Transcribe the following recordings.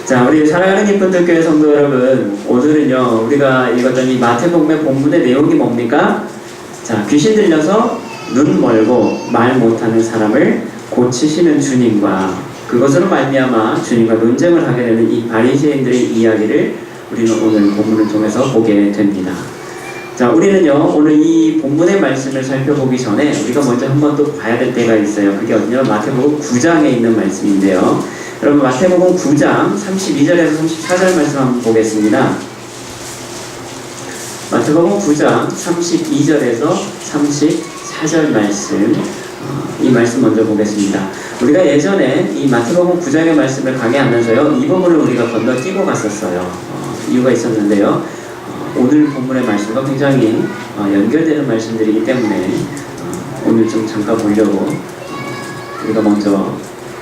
자, 우리 사랑하는 기쁜 교회 성도 여러분, 오늘은요 우리가 읽었던 이 마태복음의 본문의 내용이 뭡니까? 자, 귀신 들려서 눈 멀고 말 못하는 사람을 고치시는 주님과 그것으로 말미암아 주님과 논쟁을 하게 되는 이 바리새인들의 이야기를 우리는 오늘 본문을 통해서 보게 됩니다. 자, 우리는요 오늘 이 본문의 말씀을 살펴보기 전에 우리가 먼저 한번 또 봐야 될 때가 있어요. 그게 어디냐? 마태복음 9장에 있는 말씀인데요. 여러분, 마태복음 9장 32절에서 34절 말씀 한번 보겠습니다. 마태복음 9장 32절에서 34절 말씀, 이 말씀 먼저 보겠습니다. 우리가 예전에 이 마태복음 9장의 말씀을 강의하면서요 이 부분을 우리가 건너뛰고 갔었어요. 이유가 있었는데요, 오늘 본문의 말씀과 굉장히 연결되는 말씀들이기 때문에 오늘 좀 잠깐 보려고 우리가 먼저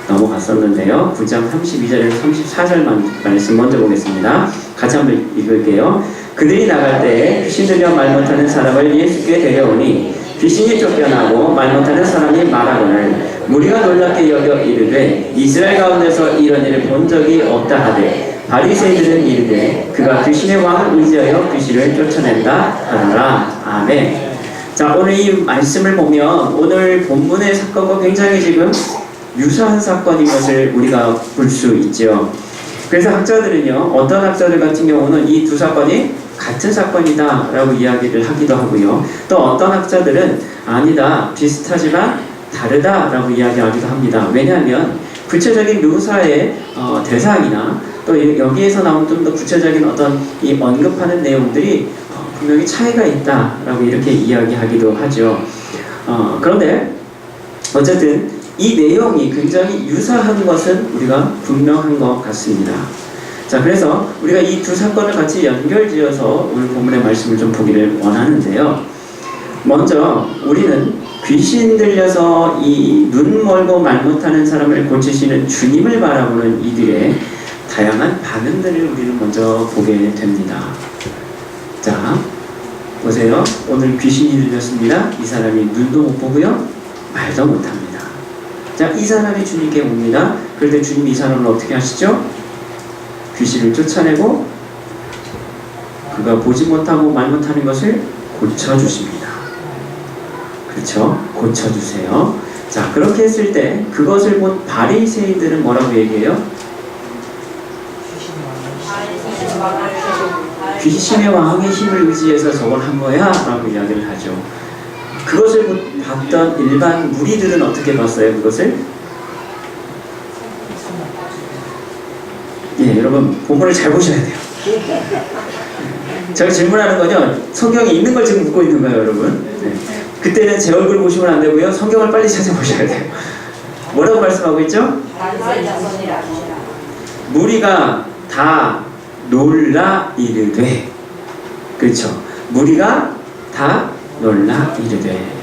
넘어갔었는데요. 9장 32절에서 34절 말씀 먼저 보겠습니다. 같이 한번 읽을게요. 그들이 나갈 때 귀신 들려 말 못하는 사람을 예수께 데려오니 귀신이 쫓겨나고 말 못하는 사람이 말하거늘 무리가 놀랍게 여겨 이르되 이스라엘 가운데서 이런 일을 본 적이 없다 하되 바리새인들은 이르되 그가 귀신의 왕을 의지하여 귀신을 쫓아낸다 하노라. 아멘. 자, 오늘 이 말씀을 보면 오늘 본문의 사건과 굉장히 지금 유사한 사건인 것을 우리가 볼 수 있죠. 그래서 학자들은요, 어떤 학자들 같은 경우는 이 두 사건이 같은 사건이다 라고 이야기를 하기도 하고요, 또 어떤 학자들은 아니다, 비슷하지만 다르다 라고 이야기하기도 합니다. 왜냐하면 구체적인 묘사의 대상이나 또 여기에서 나온 좀 더 구체적인 어떤 이 언급하는 내용들이 분명히 차이가 있다 라고 이렇게 이야기하기도 하죠. 그런데 어쨌든 이 내용이 굉장히 유사한 것은 우리가 분명한 것 같습니다. 자, 그래서 우리가 이 두 사건을 같이 연결지어서 오늘 본문의 말씀을 좀 보기를 원하는데요. 먼저 우리는 귀신 들려서 이 눈 멀고 말 못하는 사람을 고치시는 주님을 바라보는 이들의 다양한 반응들을 우리는 먼저 보게 됩니다. 자, 보세요. 오늘 귀신이 들렸습니다. 이 사람이 눈도 못 보고요, 말도 못합니다. 자, 이 사람이 주님께 옵니다. 그런데 주님이 이 사람을 어떻게 하시죠? 귀신을 쫓아내고 그가 보지 못하고 말 못하는 것을 고쳐주십니다. 그렇죠? 고쳐주세요. 자, 그렇게 했을 때 그것을 본 바리새인들은 뭐라고 얘기해요? 귀신의 왕의 힘을 의지해서 저걸 한 거야 라고 이야기를 하죠. 그것을 봤던 일반 무리들은 어떻게 봤어요? 그것을? 예, 여러분 본문을 잘 보셔야 돼요. 제가 질문하는 건요, 성경에 있는 걸 지금 묻고 있는 거예요, 여러분. 네. 그때는 제 얼굴 보시면 안 되고요, 성경을 빨리 찾아보셔야 돼요. 뭐라고 말씀하고 있죠? 무리가 다 놀라 이르되, 그렇죠? 무리가 다 놀라 이르되.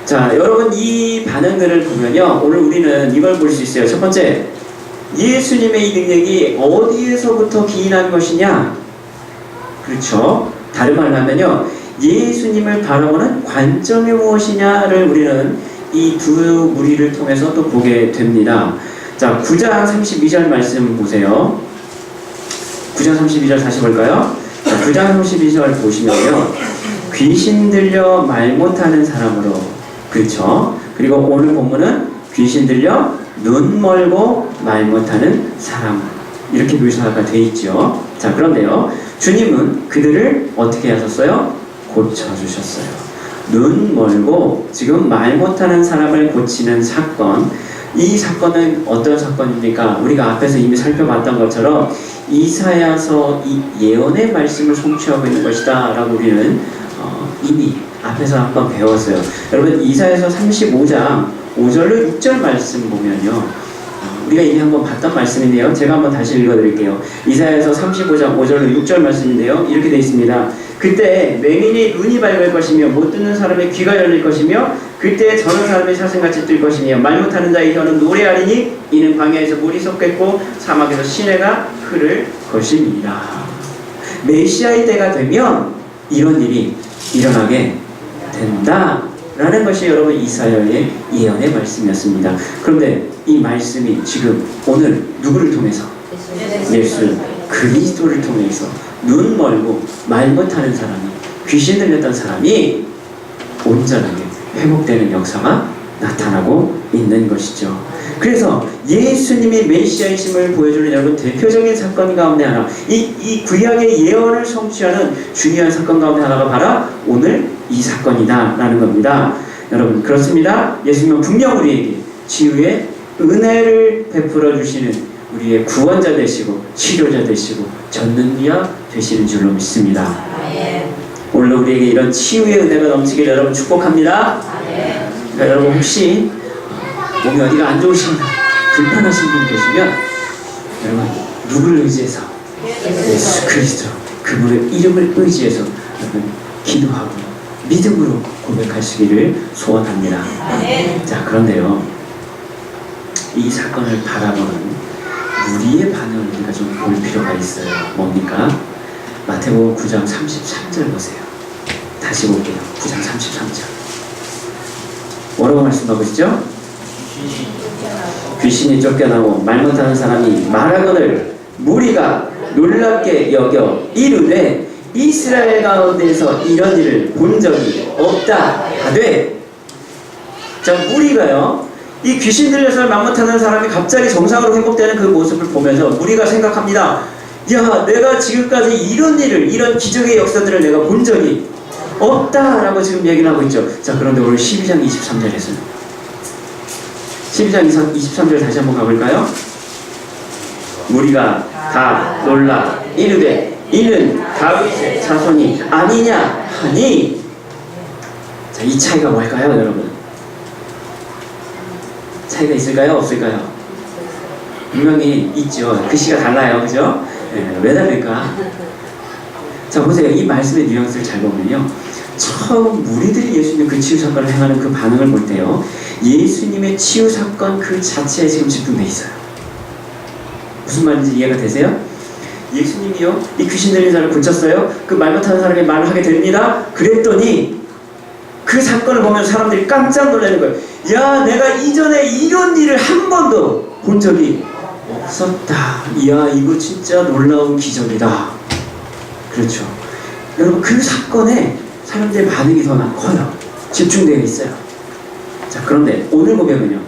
자, 여러분 이 반응들을 보면요, 오늘 우리는 이걸 볼 수 있어요. 첫 번째, 예수님의 이 능력이 어디에서부터 기인한 것이냐? 그렇죠? 다른 말로 하면요, 예수님을 바라보는 관점이 무엇이냐를 우리는 이 두 무리를 통해서 또 보게 됩니다. 자, 9장 32절 말씀 보세요. 9장 32절 다시 볼까요? 자, 9장 32절 보시면요, 귀신 들려 말 못하는 사람으로, 그렇죠? 그리고 오늘 본문은 귀신 들려 눈 멀고 말 못하는 사람, 이렇게 묘사가 되어 있죠. 자, 그런데요, 주님은 그들을 어떻게 하셨어요? 고쳐주셨어요. 눈 멀고 지금 말 못하는 사람을 고치는 사건, 이 사건은 어떤 사건입니까? 우리가 앞에서 이미 살펴봤던 것처럼 이사야서 이 예언의 말씀을 성취하고 있는 것이다 라고 우리는 이미 앞에서 한번 배웠어요. 여러분, 이사야서 35장 5절로 6절 말씀 보면요, 우리가 이미 한번 봤던 말씀인데요, 제가 한번 다시 읽어드릴게요. 이사야서 35장 5절로 6절 말씀인데요, 이렇게 되어 있습니다. 그때 맹인이 눈이 밝을 것이며 못 듣는 사람의 귀가 열릴 것이며 그때 저는 사람의 사슴같이 뜰 것이며 말 못하는 자의 혀는 노래하리니 이는 광야에서 물이 솟겠고 사막에서 시내가 흐를 것입니다. 메시아의 때가 되면 이런 일이 일어나게 된다 라는 것이 여러분 이사야의 예언의 말씀이었습니다. 그런데 이 말씀이 지금 오늘 누구를 통해서, 예수 그리스도를 통해서 눈 멀고 말 못하는 사람이, 귀신 들렸던 사람이 온전하게 회복되는 역사가 나타나고 있는 것이죠. 그래서 예수님이 메시아이심을 보여주는 여러분 대표적인 사건 가운데 하나, 이 구약의 예언을 성취하는 중요한 사건 가운데 하나가 바로 오늘 이 사건이다 라는 겁니다. 여러분 그렇습니다. 예수님은 분명 우리에게 치유의 은혜를 베풀어 주시는 우리의 구원자 되시고 치료자 되시고 전능자 되시는 줄로 믿습니다. 오늘 우리에게 이런 치유의 은혜가 넘치길 여러분 축복합니다. 그러니까 여러분 혹시 몸이 어디가 안 좋으신가 불편하신 분 계시면 여러분 누구를 의지해서? 예수 그리스도 그분의 이름을 의지해서 여러분 기도하고 믿음으로 고백하시기를 소원합니다. 자, 그런데요 이 사건을 바라보는 우리의 반응을 우리가 좀 볼 필요가 있어요. 뭡니까? 마태복음 9장 33절 보세요. 다시 볼게요. 9장 33절 뭐라고 말씀하고 있죠? 귀신이 쫓겨나고 말 못하는 사람이 말하거늘 무리가 놀랍게 여겨 이르되 이스라엘 가운데에서 이런 일을 본 적이 없다 하되. 자, 무리가요 이 귀신 들려서 말 못하는 사람이 갑자기 정상으로 회복되는 그 모습을 보면서 무리가 생각합니다. 야, 내가 지금까지 이런 일을, 이런 기적의 역사들을 내가 본 적이 없다라고 지금 얘기를 하고 있죠. 자, 그런데 오늘 12장 23절에서는 12장 23절 다시 한번 가볼까요? 무리가 다 놀라 이르되 이는 다윗의 자손이 아니냐 하니. 자, 이 차이가 뭘까요, 여러분? 차이가 있을까요? 없을까요? 분명히 있죠. 글씨가 달라요. 그죠? 네, 왜 다를까? 자, 보세요. 이 말씀의 뉘앙스를 잘 보면요. 처음 무리들이 예수님 그 치유 사건을 행하는 그 반응을 볼 때요. 예수님의 치유 사건 그 자체에 지금 집중돼 있어요. 무슨 말인지 이해가 되세요? 예수님이요. 이 귀신 들린 사람을 고쳤어요. 그 말 못하는 사람이 말을 하게 됩니다. 그랬더니 그 사건을 보면 사람들이 깜짝 놀라는 거예요. 야, 내가 이전에 이런 일을 한 번도 본 적이 없었다. 이야, 이거 진짜 놀라운 기적이다. 그렇죠. 여러분 그 사건에 사람들의 반응이 더 커요. 집중되어 있어요. 자, 그런데 오늘 고백은요.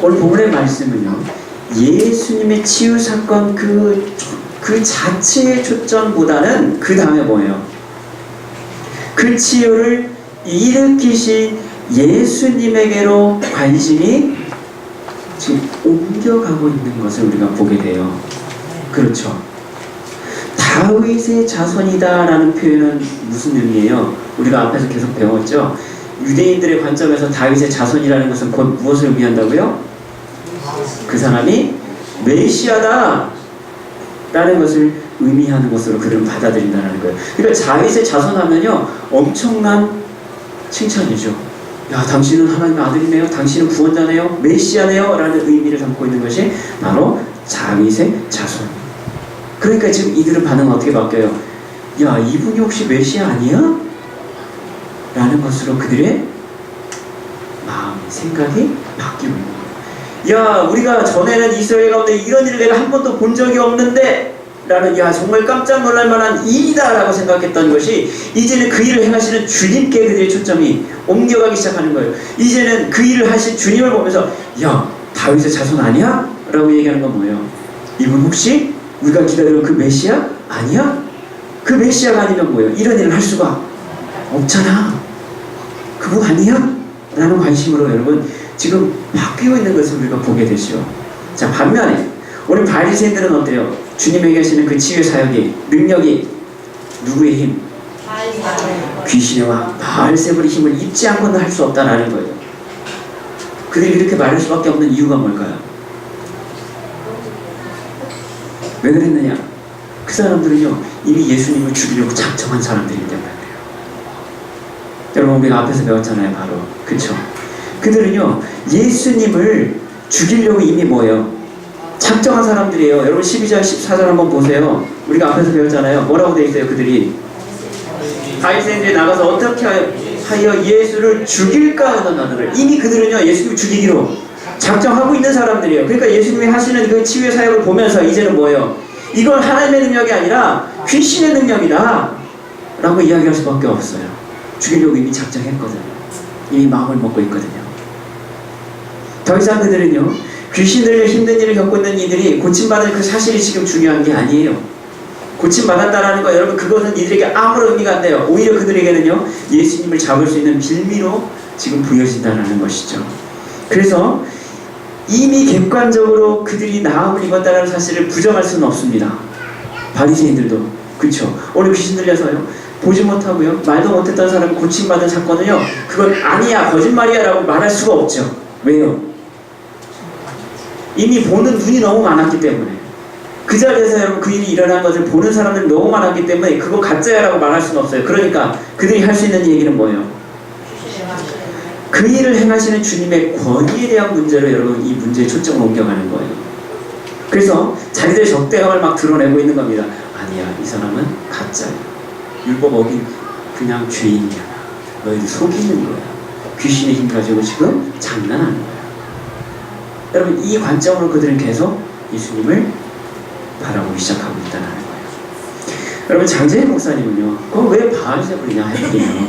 오늘 본문의 말씀은요. 예수님의 치유 사건 그 자체의 초점보다는 그 다음에 뭐예요? 그 치유를 일으키신 예수님에게로 관심이 지금 옮겨가고 있는 것을 우리가 보게 돼요. 그렇죠. 다윗의 자손이다라는 표현은 무슨 의미예요? 우리가 앞에서 계속 배웠죠. 유대인들의 관점에서 다윗의 자손이라는 것은 곧 무엇을 의미한다고요? 그 사람이 메시아다 라는 것을 의미하는 것으로 그들은 받아들인다는 거예요. 그러니까 다윗의 자손하면요 엄청난 칭찬이죠. 야, 당신은 하나님의 아들이네요. 당신은 구원자네요. 메시아네요. 라는 의미를 담고 있는 것이 바로 다윗의 자손. 그러니까 지금 이들의 반응은 어떻게 바뀌어요? 야, 이분이 혹시 메시아 아니야? 라는 것으로 그들의 마음, 생각이 바뀌고 있는 거예요. 야, 우리가 전에는 이스라엘 가운데 이런 일을 내가 한 번도 본 적이 없는데 라는, 야, 정말 깜짝 놀랄 만한 일이다 라고 생각했던 것이 이제는 그 일을 행하시는 주님께 그들의 초점이 옮겨가기 시작하는 거예요. 이제는 그 일을 하신 주님을 보면서 야, 다윗의 자손 아니야? 라고 얘기하는 건 뭐예요? 이분 혹시 우리가 기다리는 그 메시아 아니야? 그 메시아가 아니면 뭐예요? 이런 일을 할 수가 없잖아. 그분 아니야? 라는 관심으로 여러분 지금 바뀌고 있는 것을 우리가 보게 되죠. 자, 반면에 오늘 바리새인들은 어때요? 주님에게 하시는 그 치유의 사역이, 능력이 누구의 힘? 귀신의 왕 바알세불의 힘을 입지 않고는 할 수 없다라는 거예요. 그들이 이렇게 말할 수밖에 없는 이유가 뭘까요? 왜 그랬느냐? 그 사람들은요 이미 예수님을 죽이려고 작정한 사람들이기 때문에 그래요. 여러분 우리가 앞에서 배웠잖아요. 바로 그쵸? 그들은요 예수님을 죽이려고 이미 뭐예요? 작정한 사람들이에요. 여러분 12장 14절 한번 보세요. 우리가 앞에서 배웠잖아요. 뭐라고 되어 있어요? 그들이 바리새인들이 나가서 어떻게 하여 예수를 죽일까 하던 나들을 이미 그들은요 예수님을 죽이기로 작정하고 있는 사람들이에요. 그러니까 예수님이 하시는 그 치유의 사역을 보면서 이제는 뭐예요? 이건 하나님의 능력이 아니라 귀신의 능력이다 라고 이야기할 수밖에 없어요. 죽이려고 이미 작정했거든요. 이미 마음을 먹고 있거든요. 더 이상 그들은요, 귀신들 힘든 일을 겪고 있는 이들이 고침받을 그 사실이 지금 중요한 게 아니에요. 고침받았다라는 거, 여러분, 그것은 이들에게 아무런 의미가 안 돼요. 오히려 그들에게는요, 예수님을 잡을 수 있는 빌미로 지금 보여진다는 것이죠. 그래서 이미 객관적으로 그들이 나음을 입었다는 사실을 부정할 수는 없습니다. 바리새인들도 그렇죠. 오늘 귀신 들려서요, 보지 못하고요, 말도 못했던 사람이 고침받은 사건은요, 그건 아니야, 거짓말이야 라고 말할 수가 없죠. 왜요? 이미 보는 눈이 너무 많았기 때문에, 그 자리에서 여러분 그 일이 일어난 것을 보는 사람들이 너무 많았기 때문에 그거 가짜야 라고 말할 수는 없어요. 그러니까 그들이 할 수 있는 얘기는 뭐예요? 그 일을 행하시는 주님의 권위에 대한 문제로 여러분 이 문제에 초점을 옮겨가는 거예요. 그래서 자기들의 적대감을 막 드러내고 있는 겁니다. 아니야, 이 사람은 가짜야. 율법 어긴 그냥 죄인이야. 너희들 속이는 거야. 귀신의 힘 가지고 지금 장난하는 거야. 여러분, 이 관점으로 그들은 계속 예수님을 바라보기 시작하고 있다는 거예요. 여러분, 장재희 목사님은요, 그거 왜 바알세불이냐 했거든요.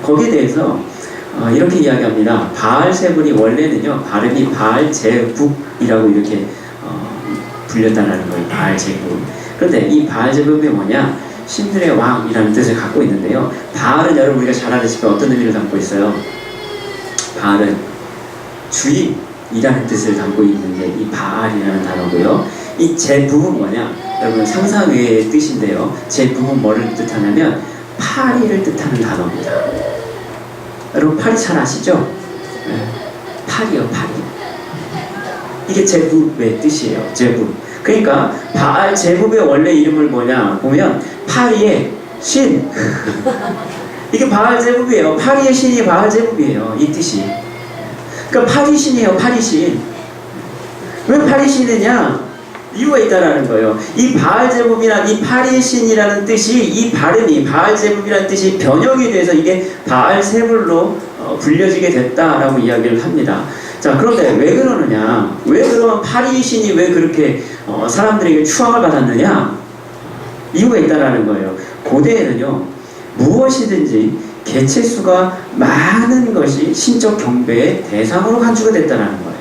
거기에 대해서 이렇게 이야기합니다. 바알세불이 원래는요, 발음이 바알제북이라고 이렇게 불렸다는 거예요. 바알제북. 그런데 이 바알제북이 뭐냐? 신들의 왕이라는 뜻을 갖고 있는데요. 바알은 여러분 우리가 잘 아시다시피 어떤 의미를 담고 있어요? 바알은 주인이라는 뜻을 담고 있는 게 이 바알이라는 단어고요. 이 제북은 뭐냐? 여러분 상상외의 뜻인데요. 제북은 뭐를 뜻하냐면 파리를 뜻하는 단어입니다. 여러분 파리 잘 아시죠? 네. 파리요, 파리. 이게 제북의 뜻이에요. 제북. 그러니까 바알 제북의 원래 이름을 뭐냐 보면 파리의 신. 이게 바알 제북이에요. 파리의 신이 바알 제북이에요. 이 뜻이. 그러니까 파리 신이에요. 파리 신. 왜 파리 신이냐? 이유가 있다라는 거예요. 이 바알 제북이나 이 파리의 신이라는 뜻이, 이 발음이 바알 제북이라는 뜻이 변형이 돼서 이게 바알 세불로 불려지게 됐다라고 이야기를 합니다. 자, 그런데 왜 그러느냐? 왜 그러면 파리의 신이 왜 그렇게 사람들에게 추앙을 받았느냐? 이유가 있다라는 거예요. 고대에는요, 무엇이든지 개체수가 많은 것이 신적 경배의 대상으로 간주가 됐다라는 거예요.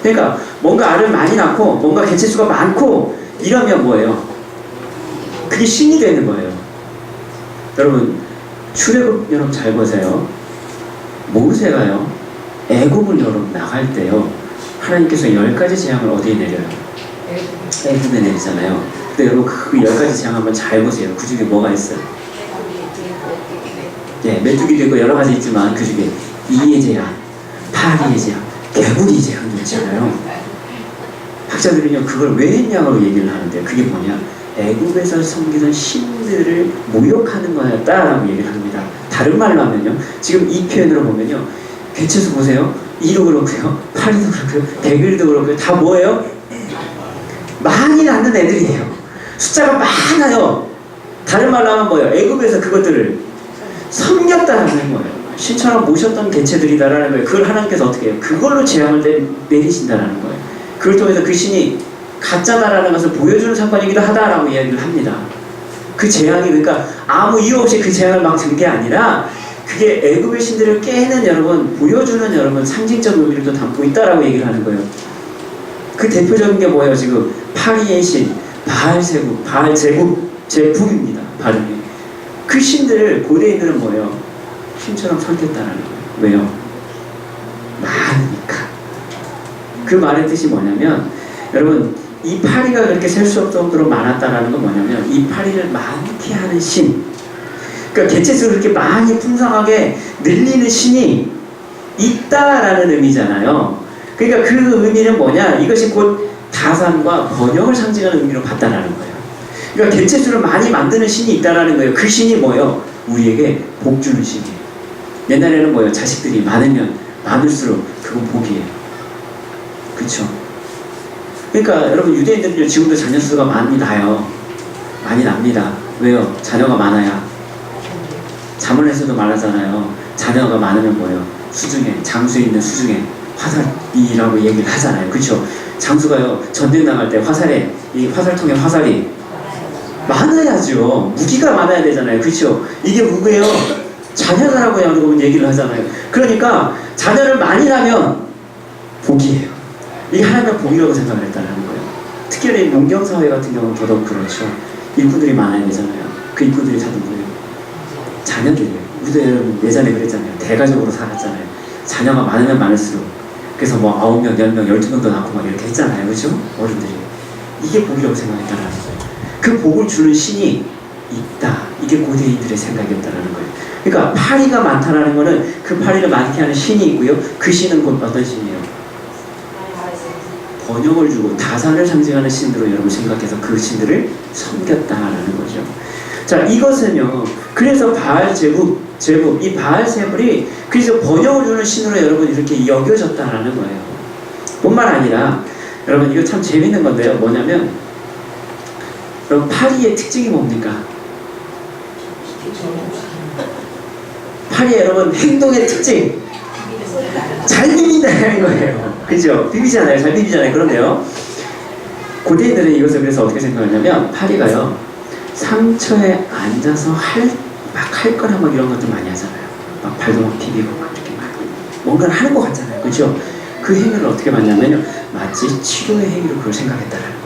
그러니까 뭔가 알을 많이 낳고 뭔가 개체수가 많고 이러면 뭐예요? 그게 신이 되는 거예요. 여러분, 출애굽 여러분 잘 보세요. 모세가요, 애굽을 여러분 나갈 때요, 하나님께서 10가지 재앙을 어디에 내려요? 애굽에 내리잖아요. 근데 여러분 그 10가지 재앙 한번 잘 보세요. 그 중에 뭐가 있어요? 네, 메뚜기도 있고 여러 가지 있지만 그 중에 이의 재앙, 파리의 재앙, 개구리 재앙도 있잖아요. 학자들은요, 그걸 왜 했냐고 얘기를 하는데요. 그게 뭐냐? 애굽에서 섬기던 신들을 모욕하는 거였다라고 얘기를 합니다. 다른 말로 하면요, 지금 이 표현으로 보면요, 개체수 보세요. 이도 그렇고요, 파리도 그렇고요, 개구리도 그렇고요, 다 뭐예요? 많이 낳는 애들이에요. 숫자가 많아요. 다른 말로 하면 뭐예요? 애굽에서 그것들을 섬겼다라는 거예요. 신처럼 모셨던 개체들이다라는 거예요. 그걸 하나님께서 어떻게 해요? 그걸로 재앙을 내리신다라는 거예요. 그걸 통해서 그 신이 가짜다라는 것을 보여주는 사건이기도 하다라고 이야기를 합니다. 그 재앙이, 그러니까 아무 이유 없이 그 재앙을 막 든 게 아니라 그게 애굽의 신들을 깨는, 여러분, 보여주는, 여러분, 상징적 의미를 또 담고 있다라고 얘기를 하는 거예요. 그 대표적인 게 뭐예요? 지금 파리의 신, 바알세국, 제북입니다. 발음이. 그 신들을 고대인들은 뭐예요? 신처럼 섬겼다라는 거예요. 왜요? 많으니까. 그 말의 뜻이 뭐냐면, 여러분, 이 파리가 그렇게 셀 수 없을 정도로 많았다라는 건 뭐냐면, 이 파리를 많게 하는 신, 그러니까 개체수를 그렇게 많이 풍성하게 늘리는 신이 있다라는 의미잖아요. 그러니까 그 의미는 뭐냐? 이것이 곧 다산과 번영을 상징하는 의미로 봤다라는 거예요. 그러니까 개체수를 많이 만드는 신이 있다라는 거예요. 그 신이 뭐예요? 우리에게 복 주는 신이에요. 옛날에는 뭐예요? 자식들이 많으면 많을수록 그건 복이에요. 그렇죠? 그러니까 여러분, 유대인들은요, 지금도 자녀 수가 많이 나요. 많이 납니다. 왜요? 자녀가 많아야. 자문에서도 말하잖아요. 자녀가 많으면 뭐예요? 수중에, 장수에 있는 수중에 화살이라고 얘기를 하잖아요. 그렇죠? 장수가요 전쟁 나갈 때 화살에 이 화살통에 화살이 많아야죠. 무기가 많아야 되잖아요. 그렇죠? 이게 무게요 자녀라고 여러분 얘기를 하잖아요. 그러니까 자녀를 많이 낳으면 복이에요. 이게 하나님의 복이라고 생각을 했다는 거예요. 특별히 농경사회 같은 경우는 더더욱 그렇죠. 일꾼들이 많아야 되잖아요. 그 일꾼들이 다 누구예요? 자녀들이에요. 우리도 여러분 예전에 그랬잖아요. 대가족으로 살았잖아요. 자녀가 많으면 많을수록 그래서 뭐 9명, 10명, 12명도 낳고 막 이렇게 했잖아요. 그렇죠? 어른들이. 이게 복이라고 생각했다는 거예요. 그 복을 주는 신이 있다. 이게 고대인들의 생각이었다는 거예요. 그러니까 파리가 많다라는 거는 그 파리를 많게 하는 신이 있고요. 그 신은 곧 어떤 신이에요? 번영을 주고 다산을 상징하는 신으로 여러분 생각해서 그 신들을 섬겼다라는 거죠. 자, 이것은요. 그래서 바알제국, 이 바알세불이 그래서 번영을 주는 신으로 여러분 이렇게 여겨졌다라는 거예요. 뿐만 아니라 여러분 이거 참 재밌는 건데요. 뭐냐면 여러분 파리의 특징이 뭡니까? 파리의 여러분 행동의 특징 잘 비빈다는 거예요. 그죠? 비비잖아요. 잘 비비잖아요. 그런데요 고대인들은 이것을 그래서 어떻게 생각하냐면 파리가요 상처에 앉아서 막 할 거나 막 이런 것들 많이 하잖아요. 막 발도 막 비비고 막 이렇게 막 뭔가를 하는 것 같잖아요. 그죠? 그 행위를 어떻게 봤냐면요 마치 치료의 행위로 그걸 생각했다는 거예요.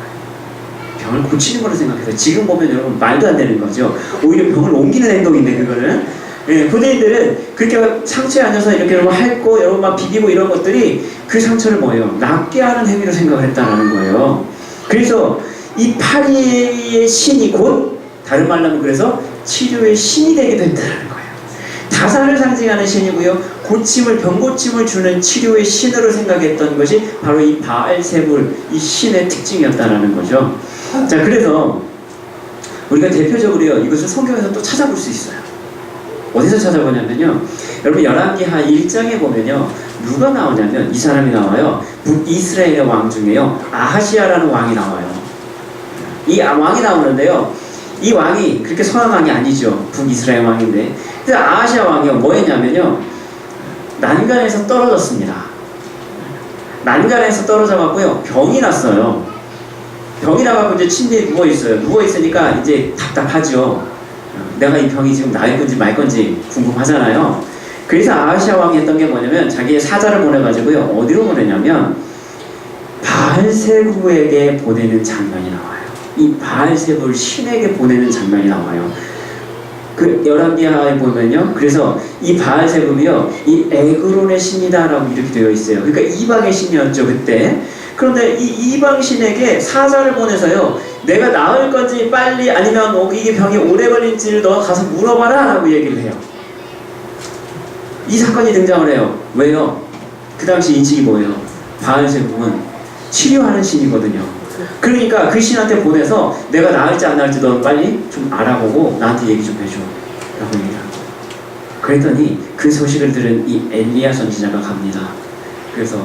병을 고치는 거로 생각해서 지금 보면 여러분 말도 안 되는 거죠. 오히려 병을 옮기는 행동인데 그거는 예, 고대인들은 그렇게 상처에 앉아서 이렇게 여러분 핥고 여러분 막 비비고 이런 것들이 그 상처를 뭐예요? 낫게 하는 행위로 생각을 했다는 거예요. 그래서 이 파리의 신이 곧 다른 말로 하면 그래서 치료의 신이 되기도 했다는 거예요. 다산을 상징하는 신이고요. 병고침을 주는 치료의 신으로 생각했던 것이 바로 이 바알세불, 이 신의 특징이었다는 거죠. 자, 그래서 우리가 대표적으로요, 이것을 성경에서 또 찾아볼 수 있어요. 어디서 찾아보냐면요, 여러분 열왕기하 1장에 보면요, 누가 나오냐면 이 사람이 나와요. 북이스라엘의 왕 중에요, 아하시아라는 왕이 나와요. 이 왕이 나오는데요, 이 왕이 그렇게 선한 왕이 아니죠. 북이스라엘 왕인데. 그래서 아하시아 왕이 뭐 했냐면요, 난간에서 떨어졌습니다. 난간에서 떨어져갖고요, 병이 났어요. 병이 나갖고 이제 침대에 누워있어요. 누워있으니까 이제 답답하죠. 내가 이 병이 지금 나을 건지 말 건지 궁금하잖아요. 그래서 아하시아 왕이 했던 게 뭐냐면 자기의 사자를 보내가지고요, 어디로 보내냐면 바알세부에게 보내는 장면이 나와요. 이 바알세부를 신에게 보내는 장면이 나와요. 그 열왕기하에 보면요, 그래서 이 바알세부이요, 이 에그론의 신이다라고 이렇게 되어 있어요. 그러니까 이방의 신이었죠 그때. 그런데 이 이방 신에게 사자를 보내서요, 내가 나을 건지 빨리 아니면 이게 병이 오래 걸릴지를 너 가서 물어봐라 라고 얘기를 해요. 이 사건이 등장을 해요. 왜요? 그 당시 인식이 뭐예요? 바알세부는 치료하는 신이거든요. 그러니까 그 신한테 보내서 내가 나을지 안 나을지 너 빨리 좀 알아보고 나한테 얘기 좀 해줘 라고 얘기를 하고, 그랬더니 그 소식을 들은 이 엘리야 선지자가 갑니다. 그래서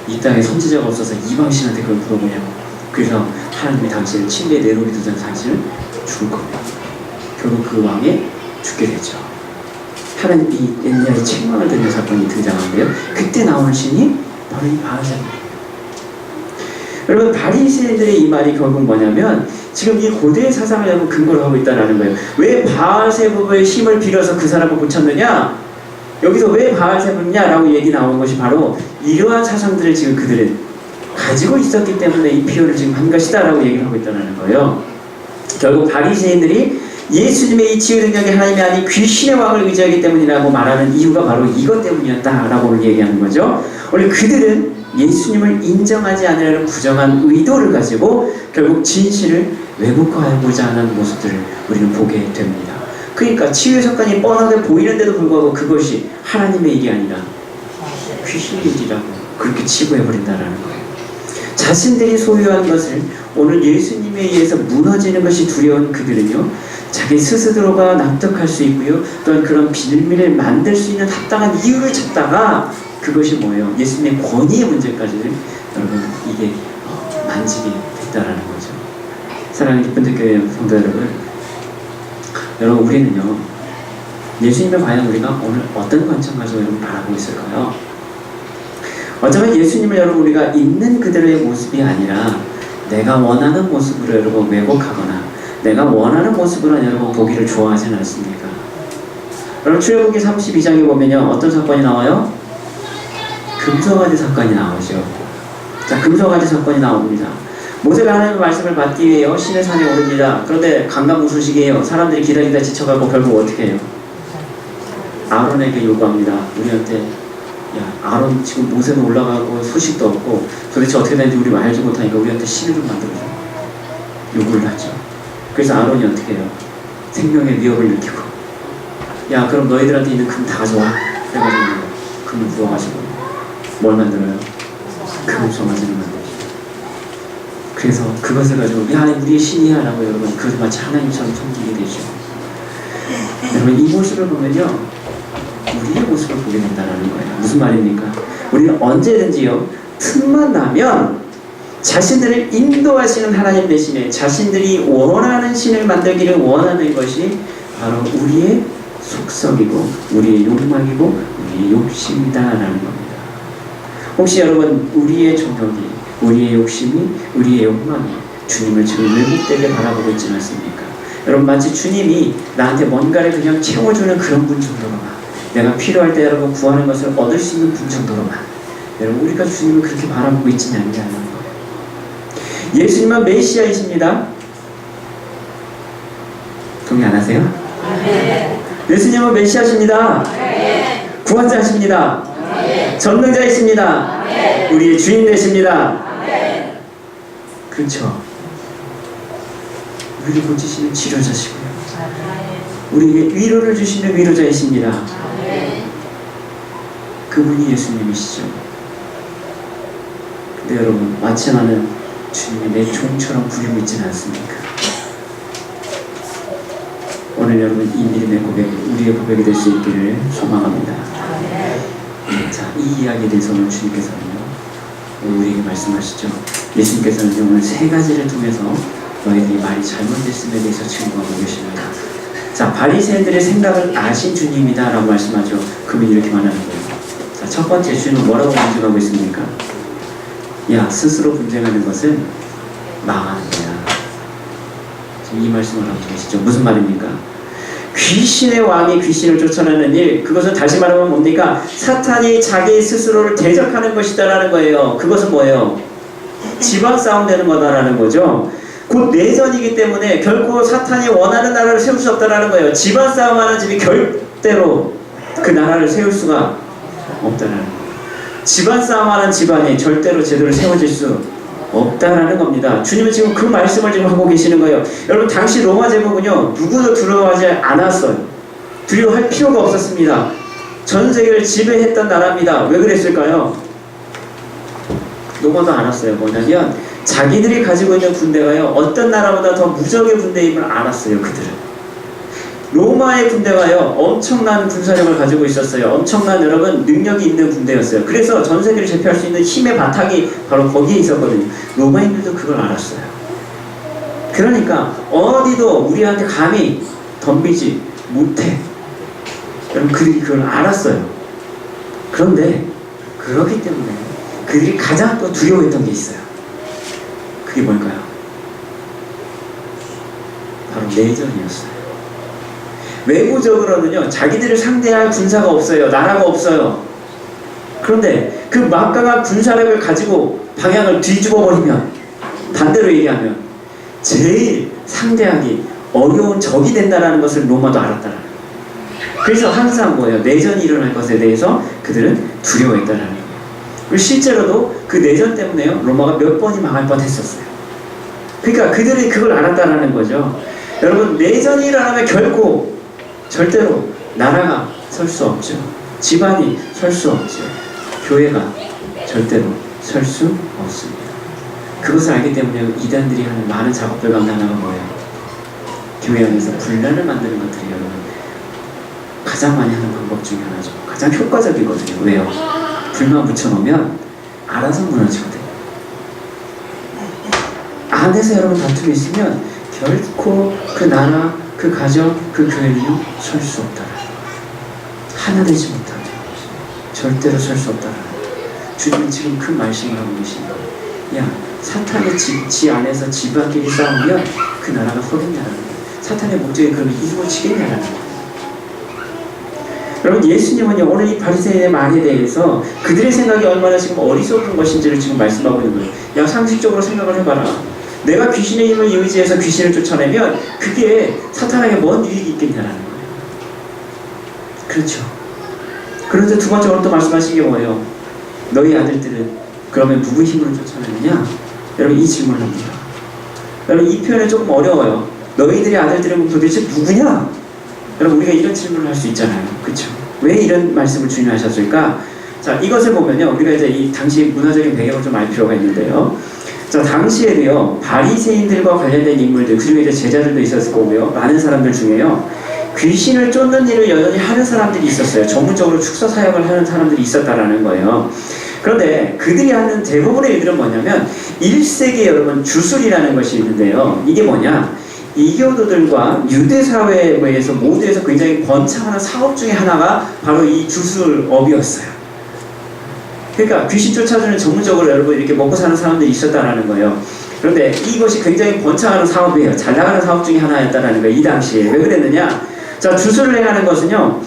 이 땅에 선지자가 없어서 이방 신한테 그걸 물어보냐고. 그래서 하나님이 당신을 침대에 내놓으시던 당신을 죽을 겁니다. 결국 그 왕이 죽게 되죠. 하나님 이 엘리야의 책망을 듣는 사건이 등장하는데요, 그때 나오는 신이 바로 이 바알세부예요. 여러분 바리새인들의 이 말이 결국 뭐냐면 지금 이 고대의 사상을 여러분 근거로 하고 있다는 거예요. 왜 바알세부의 힘을 빌어서 그 사람을 고쳤느냐? 여기서 왜 바알세부냐라고 얘기 나오는 것이 바로 이러한 사상들을 지금 그들은 가지고 있었기 때문에 이 표현을 지금 한 것이다라고 얘기를 하고 있다는 거예요. 결국 바리새인들이 예수님의 이 치유 능력이 하나님이 아닌 귀신의 왕을 의지하기 때문이라고 말하는 이유가 바로 이것 때문이었다라고 얘기하는 거죠. 원래 그들은 예수님을 인정하지 않으려는 부정한 의도를 가지고 결국 진실을 왜곡하고자 하는 모습들을 우리는 보게 됩니다. 그러니까 치유의 사건이 뻔하게 보이는데도 불구하고 그것이 하나님의 일이 아니라 귀신의 일이라고 그렇게 치부해버린다는 거예요. 자신들이 소유한 것을 오늘 예수님에 의해서 무너지는 것이 두려운 그들은요, 자기 스스로가 납득할 수 있고요, 또한 그런 비밀을 만들 수 있는 합당한 이유를 찾다가 그것이 뭐예요? 예수님의 권위의 문제까지는 여러분 이게 만지게 됐다라는 거죠. 사랑하는 기쁜교회 성도 여러분 우리는요, 예수님을 과연 우리가 오늘 어떤 관점 가지고 여러분 바라보고 있을까요? 어쩌면 예수님을 여러분 우리가 있는 그대로의 모습이 아니라 내가 원하는 모습으로 여러분 왜곡하거나 내가 원하는 모습으로 여러분 보기를 좋아하지는 않습니까? 여러분 출애굽기 32장에 보면요 어떤 사건이 나와요? 금송아지 사건이 나오죠. 자, 금송아지 사건이 나옵니다. 모세가 하나님의 말씀을 받기 위해 신의 산에 오릅니다. 그런데 강간무소식이에요. 사람들이 기다리다 지쳐가고 결국 어떻게 해요? 아론에게 요구합니다. 우리한테 야 아론 지금 모세는 올라가고 소식도 없고 도대체 어떻게 되는지 우리 알지 못하니까 우리한테 신을 좀 만들어줘. 요구를 하죠. 그래서 아론이 어떻게 해요? 생명의 위협을 느끼고 야 그럼 너희들한테 있는 금 다 가져와. 그래가지고 금을 부어가지고 뭘 만들어요? 금송아지를 만들죠. 그래서 그것을 가지고 야 우리의 신이야 라고 여러분 그것을 마치 하나님처럼 섬기게 되죠. 여러분 이 모습을 보면요 우리의 모습을 보게 된다는 거예요. 무슨 말입니까? 우리는 언제든지요 틈만 나면 자신들을 인도하시는 하나님 대신에 자신들이 원하는 신을 만들기를 원하는 것이 바로 우리의 속성이고 우리의 욕망이고 우리의 욕심이다라는 겁니다. 혹시 여러분 우리의 정욕이 우리의 욕심이 우리의 욕망이 주님을 지금 왜곡되게 바라보고 있지 않습니까? 여러분 마치 주님이 나한테 뭔가를 그냥 채워주는 그런 분 정도로만 내가 필요할 때 여러분 구하는 것을 얻을 수 있는 분 정도로만 여러분 우리가 주님을 그렇게 바라보고 있지는 않냐는 거예요. 예수님은 메시아이십니다. 동의 안 하세요? 네. 예수님은 메시아십니다. 네. 구원자십니다. 네. 전능자이십니다. 네. 우리의 주인 되십니다. 네. 그렇죠. 우리를 고치시는 치료자시고요. 우리에게 위로를 주시는 위로자이십니다. 그분이 예수님이시죠. 근데 여러분 마치 나는 주님이 내 종처럼 부리고 있지는 않습니까? 오늘 여러분 이 믿음의 고백, 우리의 고백이 될 수 있기를 소망합니다. 자, 이 이야기에 대해서 오늘 주님께서는요 오늘 우리에게 말씀하시죠. 예수님께서는 오늘 세 가지를 통해서 너희들이 말이 잘못됐음에 대해서 증거하고 계십니다. 자, 바리새인들의 생각을 아신 주님이다 라고 말씀하죠. 그분이 이렇게 말하는 거예요. 자, 첫 번째 주님은 뭐라고 분쟁하고 있습니까? 야, 스스로 분쟁하는 것은 망하는 거야. 지금 이 말씀을 하고 계시죠. 무슨 말입니까? 귀신의 왕이 귀신을 쫓아내는 일, 그것은 다시 말하면 뭡니까? 사탄이 자기 스스로를 대적하는 것이다라는 거예요. 그것은 뭐예요? 집안 싸움 되는 거다라는 거죠. 곧 내전이기 때문에 결코 사탄이 원하는 나라를 세울 수 없다라는 거예요. 집안 싸움하는 집이 절대로 그 나라를 세울 수가 없다라는 거예요. 집안 싸움하는 집안이 절대로 제대로 세워질 수 없다라는 겁니다. 주님은 지금 그 말씀을 지금 하고 계시는 거예요. 여러분 당시 로마 제국은요 누구도 두려워하지 않았어요. 두려워할 필요가 없었습니다. 전 세계를 지배했던 나라입니다. 왜 그랬을까요? 로마도 알았어요. 뭐냐면 자기들이 가지고 있는 군대가요 어떤 나라보다 더 무적의 군대임을 알았어요. 그들은 로마의 군대가요 엄청난 군사력을 가지고 있었어요. 엄청난 여러분 능력이 있는 군대였어요. 그래서 전 세계를 제패할 수 있는 힘의 바탕이 바로 거기에 있었거든요. 로마인들도 그걸 알았어요. 그러니까 어디도 우리한테 감히 덤비지 못해. 여러분 그들이 그걸 알았어요. 그런데 그렇기 때문에 그들이 가장 또 두려워했던 게 있어요. 그게 뭘까요? 바로 내전이었어요. 외부적으로는요 자기들을 상대할 군사가 없어요. 나라가 없어요. 그런데 그 막강한 군사력을 가지고 방향을 뒤집어 버리면, 반대로 얘기하면 제일 상대하기 어려운 적이 된다는 것을 로마도 알았다는 거예요. 그래서 항상 뭐예요? 내전이 일어날 것에 대해서 그들은 두려워했다는 거예요. 그리고 실제로도 그 내전 때문에요 로마가 몇 번이 망할 뻔했었어요. 그러니까 그들이 그걸 알았다는 거죠. 여러분 내전이 일어나면 결코 절대로 나라가 설 수 없죠. 집안이 설 수 없죠. 교회가 절대로 설 수 없습니다. 그것을 알기 때문에 이단들이 하는 많은 작업들 가운데 하나가 뭐예요? 교회 안에서 분란을 만드는 것들이 여러분 가장 많이 하는 방법 중에 하나죠. 가장 효과적이거든요. 왜요? 불만 붙여놓으면 알아서 무너지거든요. 안에서 여러분 다툼이 있으면 결코 그 나라, 그 가정, 그 교회는요 설 수 없다라. 하나 되지 못하면 절대로 설 수 없다라. 주님은 지금 그 말씀을 하고 계십니다. 야, 사탄의 지 안에서 지방끼리 싸우면 그 나라가 서겠냐라는 거예요. 사탄의 목적이 그러면 이루어지겠냐라는 거예요. 여러분, 예수님은요, 오늘 이 바리새인의 말에 대해서 그들의 생각이 얼마나 지금 어리석은 것인지를 지금 말씀하고 있는 거예요. 야, 상식적으로 생각을 해봐라. 내가 귀신의 힘을 의지해서 귀신을 쫓아내면 그게 사탄에게 뭔 유익이 있겠냐라는 거예요. 그렇죠. 그런데 두 번째로 또 말씀하신 게 뭐예요? 너희 아들들은 그러면 누구 힘으로 쫓아내느냐? 여러분, 이 질문을 합니다. 여러분, 이 표현은 조금 어려워요. 너희들의 아들들은 도대체 누구냐? 여러분, 우리가 이런 질문을 할 수 있잖아요. 그렇죠? 왜 이런 말씀을 주님이 하셨을까? 자, 이것을 보면요, 우리가 이제 이 당시 문화적인 배경을 좀 알 필요가 있는데요. 자, 당시에도요, 바리새인들과 관련된 인물들, 그리고 이제 제자들도 있었을 거고요, 많은 사람들 중에요, 귀신을 쫓는 일을 여전히 하는 사람들이 있었어요. 전문적으로 축사 사역을 하는 사람들이 있었다라는 거예요. 그런데 그들이 하는 대부분의 일들은 뭐냐면 1세기에 여러분 주술이라는 것이 있는데요. 이게 뭐냐? 이교도들과 유대 사회에서 모두에서 굉장히 번창하는 사업 중에 하나가 바로 이 주술업이었어요. 그러니까 귀신 쫓아주는 전문적으로 여러분 이렇게 먹고 사는 사람들이 있었다라는 거예요. 그런데 이것이 굉장히 번창하는 사업이에요. 잘 나가는 사업 중에 하나였다라는 거예요. 이 당시에. 왜 그랬느냐? 자, 주술을 행하는 것은요,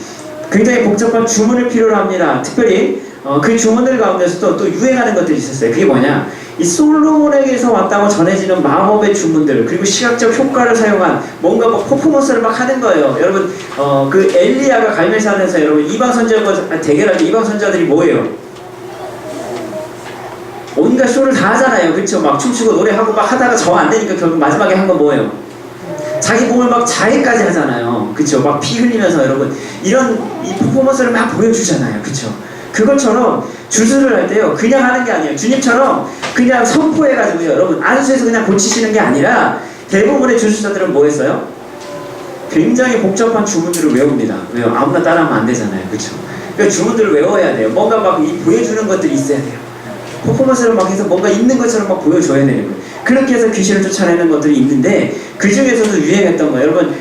굉장히 복잡한 주문을 필요로 합니다. 특별히 그 주문들 가운데서도 또 유행하는 것들이 있었어요. 그게 뭐냐? 이 솔로몬에게서 왔다고 전해지는 마법의 주문들, 그리고 시각적 효과를 사용한 뭔가 뭐 퍼포먼스를 막 하는 거예요. 여러분, 그 엘리야가 갈멜산에서 여러분 이방 선지자와 대결할 때 이방 선지자들이 뭐예요? 온갖 쇼를 다 하잖아요. 그렇죠? 막 춤추고 노래하고 막 하다가 정 안 되니까 결국 마지막에 한 건 뭐예요? 자기 몸을 막 자해까지 하잖아요. 그쵸? 막 피 흘리면서 여러분 이런 이 퍼포먼스를 막 보여주잖아요. 그쵸? 그것처럼 주술을 할 때요, 그냥 하는 게 아니에요. 주님처럼 그냥 선포해가지고요, 여러분 안수해서 그냥 고치시는 게 아니라 대부분의 주술자들은 뭐 했어요? 굉장히 복잡한 주문들을 외웁니다. 왜요? 아무나 따라하면 안 되잖아요. 그쵸? 그러니까 주문들을 외워야 돼요. 뭔가 막 보여주는 것들이 있어야 돼요. 퍼포먼스를 막 해서 뭔가 있는 것처럼 막 보여줘야 되는 거예요. 그렇게 해서 귀신을 쫓아내는 것들이 있는데, 그 중에서도 유행했던 거예요. 여러분,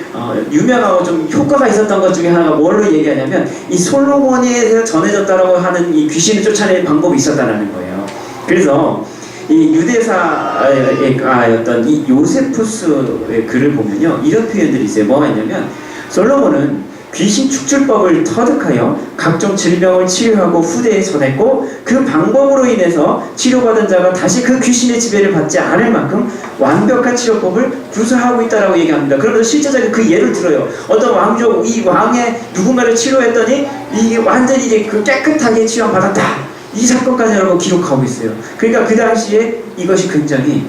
유명하고 좀 효과가 있었던 것 중에 하나가 뭘로 얘기하냐면, 이 솔로몬에서 전해졌다라고 하는 이 귀신을 쫓아내는 방법이 있었다라는 거예요. 그래서 이 유대사였던 이 요세푸스의 글을 보면요, 이런 표현들이 있어요. 뭐가 있냐면, 솔로몬은 귀신 축출법을 터득하여 각종 질병을 치료하고 후대에 전했고, 그 방법으로 인해서 치료받은 자가 다시 그 귀신의 지배를 받지 않을 만큼 완벽한 치료법을 구사하고 있다라고 얘기합니다. 그러면서 실제적인 그 예를 들어요. 어떤 왕족, 이 왕의 누군가를 치료했더니 이 완전히 이제 그 깨끗하게 치료받았다, 이 사건까지 여러분 기록하고 있어요. 그러니까 그 당시에 이것이 굉장히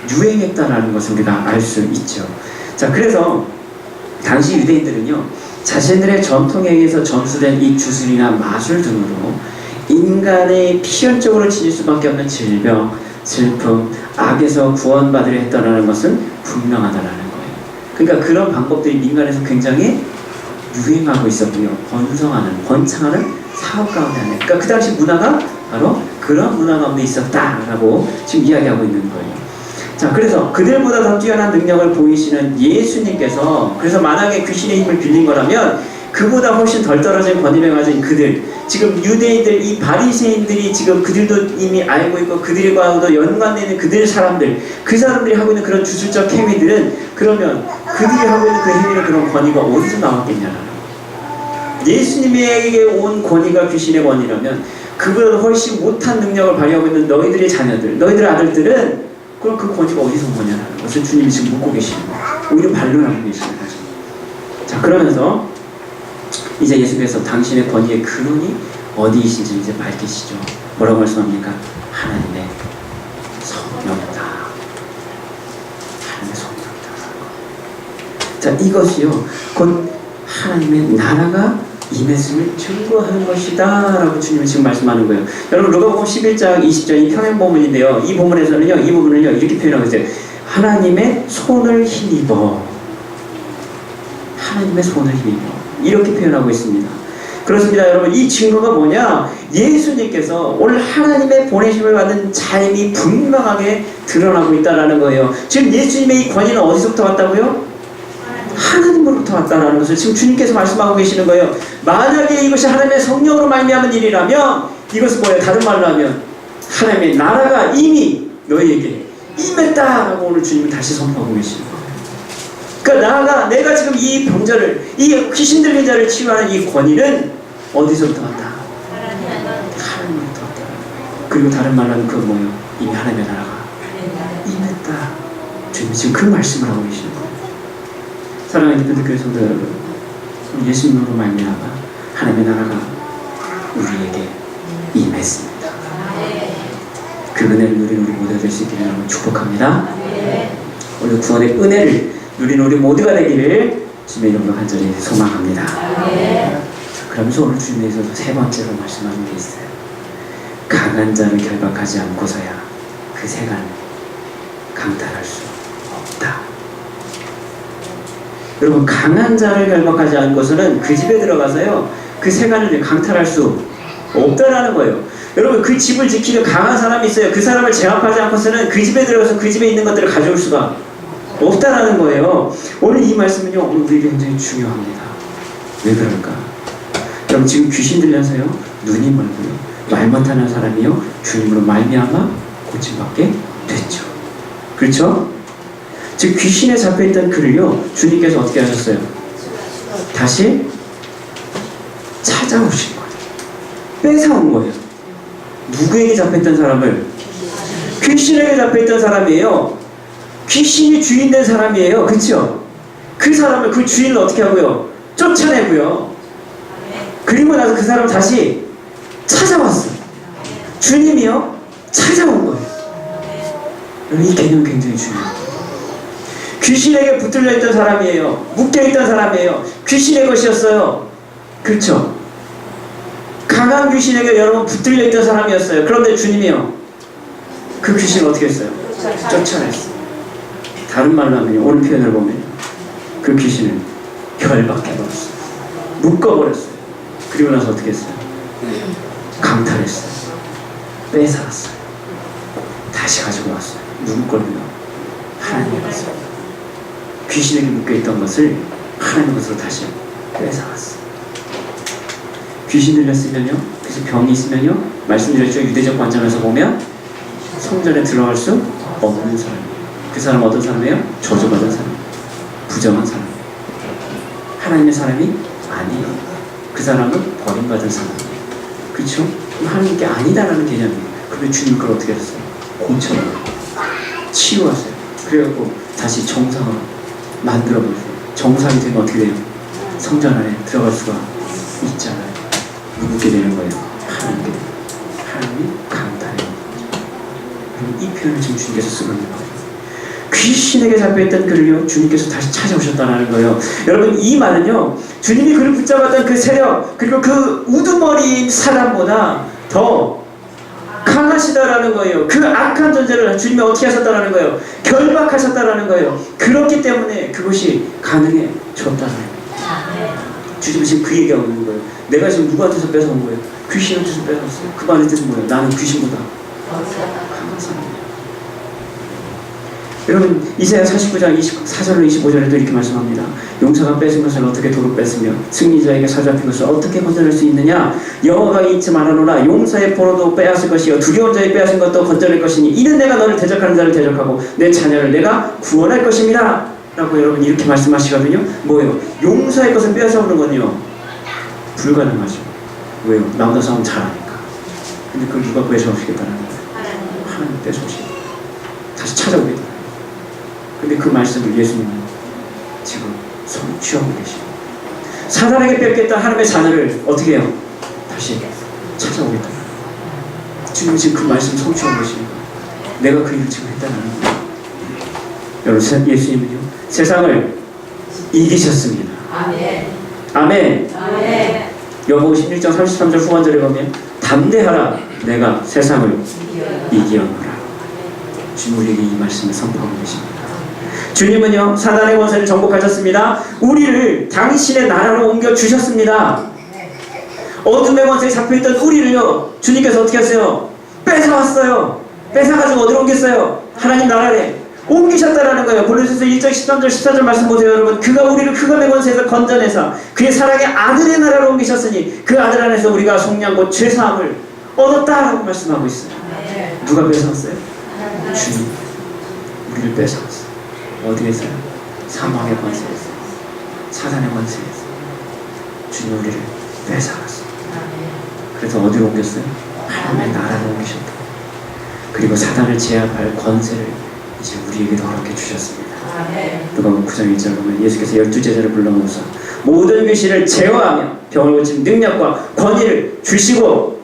유행했다라는 것을 우리가 알 수 있죠. 자, 그래서 당시 유대인들은요, 자신들의 전통에 의해서 전수된 이 주술이나 마술 등으로 인간의 필연적으로 지닐 수밖에 없는 질병, 슬픔, 악에서 구원받으려 했다는 것은 분명하다는 거예요. 그러니까 그런 방법들이 민간에서 굉장히 유행하고 있었고요, 번창하는 사업 가운데 하나. 그러니까 그 당시 문화가 바로 그런 문화 가운데 있었다라고 지금 이야기하고 있는 거예요. 자, 그래서 그들보다 더 뛰어난 능력을 보이시는 예수님께서, 그래서 만약에 귀신의 힘을 빌린 거라면 그보다 훨씬 덜 떨어진 권위를 가진 그들, 지금 유대인들, 이 바리새인들이 지금 그들도 이미 알고 있고 그들과도 연관되어 있는 그들 사람들, 그 사람들이 하고 있는 그런 주술적 행위들은, 그러면 그들이 하고 있는 그 행위는 그런 권위가 어디서 나왔겠냐는, 예수님에게 온 권위가 귀신의 권위라면 그보다 훨씬 못한 능력을 발휘하고 있는 너희들의 자녀들, 너희들의 아들들은 그럼 그 권위가 어디서 온 거냐는 것을 주님이 지금 묻고 계시는 거예요. 오히려 반론하고 계시는 거죠. 자, 그러면서 이제 예수께서 당신의 권위의 근원이 어디이신지 이제 밝히시죠. 뭐라고 말씀합니까? 하나님의 성령이다. 하나님의 성령이다. 자, 이것이요, 곧 하나님의 나라가 임했음을 증거하는 것이다 라고 주님은 지금 말씀하는 거예요. 여러분, 누가복음 11장 20절 이 평행본문인데요, 이 본문에서는요, 이 부분을요 이렇게 표현하고 있어요. 하나님의 손을 힘입어, 하나님의 손을 힘입어, 이렇게 표현하고 있습니다. 그렇습니다. 여러분, 이 증거가 뭐냐? 예수님께서 오늘 하나님의 보내심을 받은 삶이 분명하게 드러나고 있다는 거예요. 지금 예수님의 이 권위는 어디서부터 왔다고요? 하나님으로부터 왔다는 것을 지금 주님께서 말씀하고 계시는 거예요. 만약에 이것이 하나님의 성령으로 말미암은 일이라면 이것은 뭐예요? 다른 말로 하면 하나님의 나라가 이미 너희에게 임했다라고 오늘 주님은 다시 선포하고 계시는 거예요. 그러니까 내가 지금 이 병자를, 이 귀신 들린 자를 치유하는 이 권위는 어디서부터 왔다? 하나님으로부터 왔다. 그리고 다른 말로 하면 그건 뭐예요? 이미 하나님의 나라가 임했다. 주님이 지금 그 말씀을 하고 계시는 거예요. 사랑하는 펜테교회 성도 여러분, 예수님으로 말미암아 하나님의 나라가 우리에게 임했습니다. 그 은혜를 누리는 우리 모두가 될 수 있기를 여러분 축복합니다. 오늘 구원의 은혜를 누리는 우리 모두가 되기를 주님의 이름으로 간절히 소망합니다. 그러면서 오늘 주님에 있어서 세 번째로 말씀하는 게 있어요. 강한 자를 결박하지 않고서야 그 세간을 강탈할 수 없다. 여러분, 강한 자를 결박하지 않고서는 그 집에 들어가서요 그 세간을 강탈할 수 없다라는 거예요. 여러분, 그 집을 지키는 강한 사람이 있어요. 그 사람을 제압하지 않고서는 그 집에 들어가서 그 집에 있는 것들을 가져올 수가 없다라는 거예요. 오늘 이 말씀은요 오늘 우리에게 굉장히 중요합니다. 왜 그럴까? 여러분, 지금 귀신 들려서요 눈이 멀고요 말 못하는 사람이요 주님으로 말미암아 고침받게 됐죠. 그렇죠? 즉 귀신에 잡혀있던 그를요 주님께서 어떻게 하셨어요? 다시 찾아오신 거예요. 뺏어온 거예요. 누구에게 잡혀있던 사람을? 귀신에게 잡혀있던 사람이에요. 귀신이 주인된 사람이에요. 그렇죠? 그 사람을, 그 주인을 어떻게 하고요? 쫓아내고요. 그리고 나서 그 사람을 다시 찾아왔어요. 주님이요 찾아온 거예요. 이 개념이 굉장히 중요해요. 귀신에게 붙들려 있던 사람이에요. 묶여있던 사람이에요. 귀신의 것이었어요. 그렇죠? 강한 귀신에게 여러분 붙들려 있던 사람이었어요. 그런데 주님이요 그 귀신을 어떻게 했어요? 쫓아냈어요. 다른 말로 하면요 오늘 표현을 보면 그 귀신을 결박해버렸어요. 묶어버렸어요. 그리고 나서 어떻게 했어요? 강탈했어요. 뺏어갔어요. 다시 가지고 왔어요. 누구 걸로요? 하나님의 것으로. 귀신에게 묶여있던 것을 하나님의 것으로 다시 뺏어갔어요. 귀신 들렸으면요, 그래서 병이 있으면요, 말씀드렸죠. 유대적 관점에서 보면 성전에 들어갈 수 없는 사람이에요. 그 사람은 어떤 사람이에요? 저주받은 사람, 부정한 사람, 하나님의 사람이 아니에요. 그 사람은 버림받은 사람이에요. 그렇죠? 하나님께 아니다라는 개념이에요. 그런데 주님 그걸 어떻게 했어요? 고쳐요. 치유하세요. 그래갖고 다시 정상으로 만들어보세요. 정상이 되면 어떻게 돼요? 성전 안에 들어갈 수가 있잖아요. 누구게 되는 거예요? 하나님께. 하나님이 강탈해요. 이 표현을 지금 주님께서 쓰고 있는 거예요. 귀신에게 잡혀있던 그를요 주님께서 다시 찾아오셨다는 거예요. 여러분, 이 말은요 주님이 그를 붙잡았던 그 세력, 그리고 그 우두머리인 사람보다 더 강하시다라는 거예요. 그 악한 존재를 주님이 어떻게 하셨다라는 거예요? 결박하셨다라는 거예요. 그렇기 때문에 그것이 가능해졌다는 거예요. 주님이 지금 그 얘기하고 있는 거예요. 내가 지금 누구한테서 뺏어온 거예요? 귀신한테서 뺏어왔어요. 그 말의 뜻은 뭐예요? 나는 귀신보다 강한 사람이에요. 여러분, 이사야 49장 24절로 25절에도 이렇게 말씀합니다. 용사가 뺏은 것을 어떻게 도로 뺐으며 승리자에게 사로잡힌 것을 어떻게 건져낼 수 있느냐? 여호와가 잊지 말아노라. 용사의 포로도 빼앗을 것이요 두려운 자의 빼앗은 것도 건져낼 것이니 이는 내가 너를 대적하는 자를 대적하고 내 자녀를 내가 구원할 것입니다 라고 여러분 이렇게 말씀하시거든요. 뭐예요? 용사의 것을 빼앗아오는 건요 불가능하죠. 왜요? 나보다 싸움 잘하니까. 근데 그걸 누가 뺏어오시겠다는 거예요? 하나님 뺏어오시겠다. 다시 찾아오겠다. 근데 그 말씀을 예수님은 지금 성취하고 계시고, 사단에게 뺏겠다 하나님의 자녀를 어떻게 해요? 다시 찾아오겠다. 주님이 지금 그 말씀 성취하고 계시는 거예요. 내가 그 일을 지금 했다는 거예요. 여러분, 예수님은요 세상을 이기셨습니다. 아멘. 아멘. 아멘. 요한복음 16장 33절 후반절에 보면 담대하라, 내가 세상을 이기었노라. 주님 우리에게 이 말씀을 선포하고 계십니다. 주님은요 사단의 권세를 정복하셨습니다. 우리를 당신의 나라로 옮겨주셨습니다. 어둠의 권세에 잡혀있던 우리를요 주님께서 어떻게 하세요? 뺏어왔어요. 뺏어가지고 어디로 옮겼어요? 하나님 나라에 옮기셨다라는 거예요. 골로새서 1장 13절 14절 말씀 보세요. 여러분, 그가 우리를 흑암의 권세에서 건져내사 그의 사랑의 아들의 나라로 옮기셨으니 그 아들 안에서 우리가 속량 곧 죄사함을 얻었다라고 말씀하고 있어요. 누가 뺏어왔어요? 주님. 우리를 뺏어왔어요. 어디에서요? 사망의 권세에서, 사단의 권세에서 주님 우리를 뺏어왔어요. 그래서 어디로 옮겼어요? 하나님의 나라로 옮기셨다. 그리고 사단을 제압할 권세를 이제 우리에게도 허락해 주셨습니다. 누가복음 9장 1절 보면 예수께서 12제자를 불러모으사 모든 귀신을 제어하며 병을 고치는 능력과 권위를 주시고,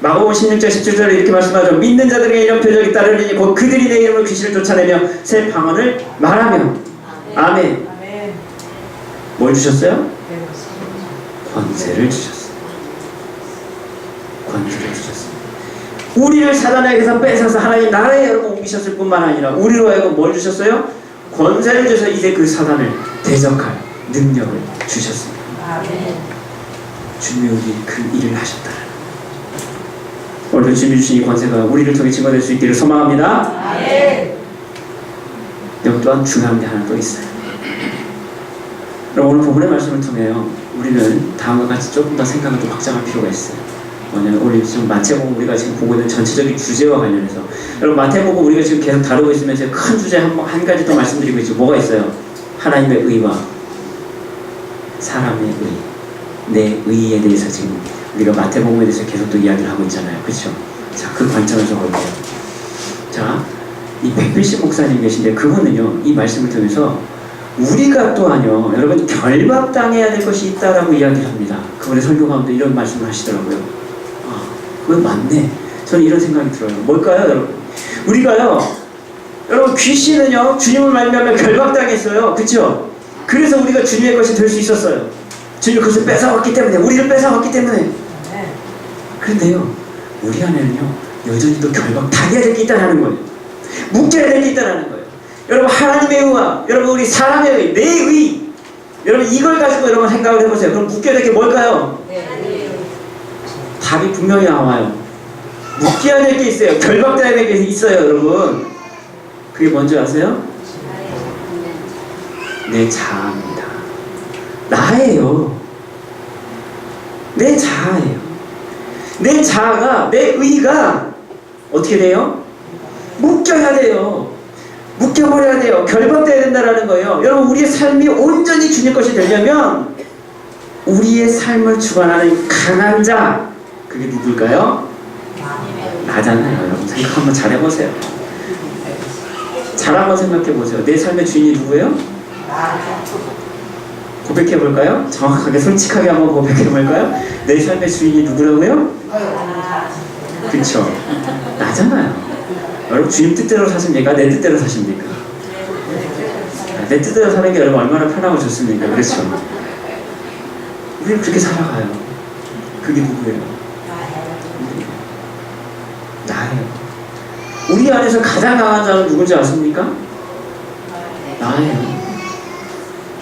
마가복음 16장 17절에 이렇게 말씀하죠. 믿는 자들에게 이런 표적이 따르리니 곧 그들이 내 이름으로 귀신을 쫓아내며 새 방언을 말하며. 아멘. 뭘 주셨어요? 권세를 주셨어요. 권세를 주셨어요. 우리를 사단에게서 뺏어서 하나님 나라에 여러분 옮기셨을 뿐만 아니라 우리로 하여금 뭘 주셨어요? 권세를 주셔서 이제 그 사단을 대적할 능력을 주셨습니다. 주님이 우리 그 일을 하셨다는, 오늘 주님이 주신 이 권세가 우리를 통해 증거될 수 있기를 소망합니다. 여기 또한 중요한 게 하나 또 있어요. 그럼 오늘 본문의 말씀을 통해요, 우리는 다음과 같이 조금 더 생각을 좀 확장할 필요가 있어요. 뭐냐면 우리 지금 마태복음 우리가 지금 보고 있는 전체적인 주제와 관련해서, 여러분 마태복음 우리가 지금 계속 다루고 있으면서 큰 주제 한 가지 더 말씀드리고 있죠. 뭐가 있어요? 하나님의 의와 사람의 의, 내 의에 대해서 지금 우리가 마태복음에 대해서 계속 또 이야기를 하고 있잖아요. 그렇죠? 자, 그 관점에서 볼게요. 자, 이 백필식 목사님 계신데 그분은요, 이 말씀을 통해서 우리가 또한요, 여러분 결박당해야 될 것이 있다라고 이야기를 합니다. 그분의 설교 가운데 이런 말씀을 하시더라고요. 아, 그거 맞네. 저는 이런 생각이 들어요. 뭘까요, 여러분? 우리가요, 여러분 귀신은요, 주님을 말미암아 결박당했어요. 그렇죠? 그래서 우리가 주님의 것이 될 수 있었어요. 주님이 그것을 뺏어왔기 때문에, 우리를 뺏어왔기 때문에. 그런데요, 우리 안에는요, 여전히 또 결박당해야 될 게 있다는 거예요. 묶여야 될 게 있다는 거예요. 여러분 하나님의 의와 여러분 우리 사람의 의, 내 의, 여러분 이걸 가지고 여러분 생각을 해보세요. 그럼 묶여야 될 게 뭘까요? 답이 분명히 나와요. 묶여야 될 게 있어요. 결박돼야 될 게 있어요, 여러분. 그게 뭔지 아세요? 내 자아입니다. 나예요. 내 자아예요. 내 자아가, 내 의가 어떻게 돼요? 묶여야 돼요. 묶여버려야 돼요. 결박돼야 된다는 거예요. 여러분 우리의 삶이 온전히 주님 것이 되려면 우리의 삶을 주관하는 강한 자, 그게 누굴까요? 나잖아요. 여러분 생각 한번 잘 해보세요. 잘 한번 생각해보세요. 내 삶의 주인이 누구예요? 고백해볼까요? 정확하게 솔직하게 한번 고백해볼까요? 내 삶의 주인이 누구라고요? 그쵸? 나잖아요. 여러분 주님 뜻대로 사십니까? 내 뜻대로 사십니까? 내 뜻대로 사는 게 여러분 얼마나 편하고 좋습니까? 그렇죠? 우리는 그렇게 살아가요. 그게 누구예요? 나예요. 우리 안에서 가장 강한 자는 누군지 아십니까? 나예요.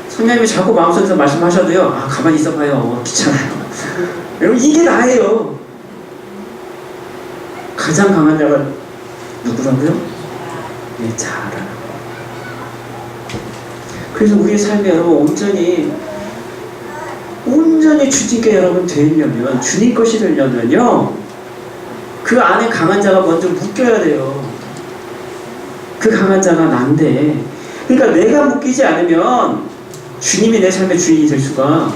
성령님이 자꾸 마음속에서 말씀하셔도요, 아 가만히 있어봐요, 귀찮아요. 여러분 이게 나예요. 가장 강한 자가 누구라고요? 내 자아라는 거예요. 그래서 우리의 삶이 여러분 온전히 주님께 여러분 되려면, 주님 것이 되려면요, 그 안에 강한 자가 먼저 묶여야 돼요. 그 강한 자가 난데, 그러니까 내가 묶이지 않으면 주님이 내 삶의 주인이 될 수가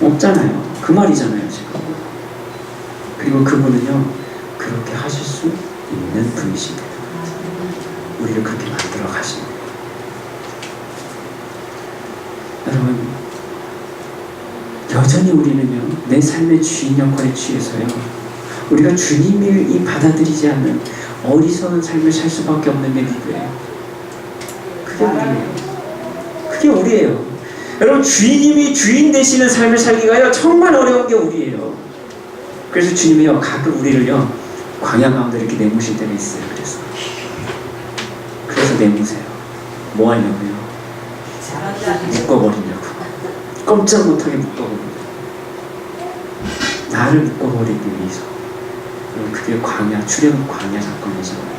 없잖아요. 그 말이잖아요, 지금. 그리고 그분은요, 그렇게 하실 수 있는 분이십니다. 우리를 그렇게 만들어 가십니다. 여러분, 여전히 우리는요, 내 삶의 주인 역할에 취해서요, 우리가 주님을 받아들이지 않는 어리석은 삶을 살 수밖에 없는 게 누구예요? 그게 우리예요. 그게 우리예요. 여러분 주님이 주인 되시는 삶을 살기가요, 정말 어려운 게 우리예요. 그래서 주님이요, 가끔 우리를요, 광야 가운데 이렇게 내모실 때가 있어요. 그래서 내모세요. 뭐 하려고요? 묶어버리려고. 꼼짝 못하게 묶어버리려고. 나를 묶어버리기 위해서. 그게 광야, 출애굽 광야 사건이잖아요.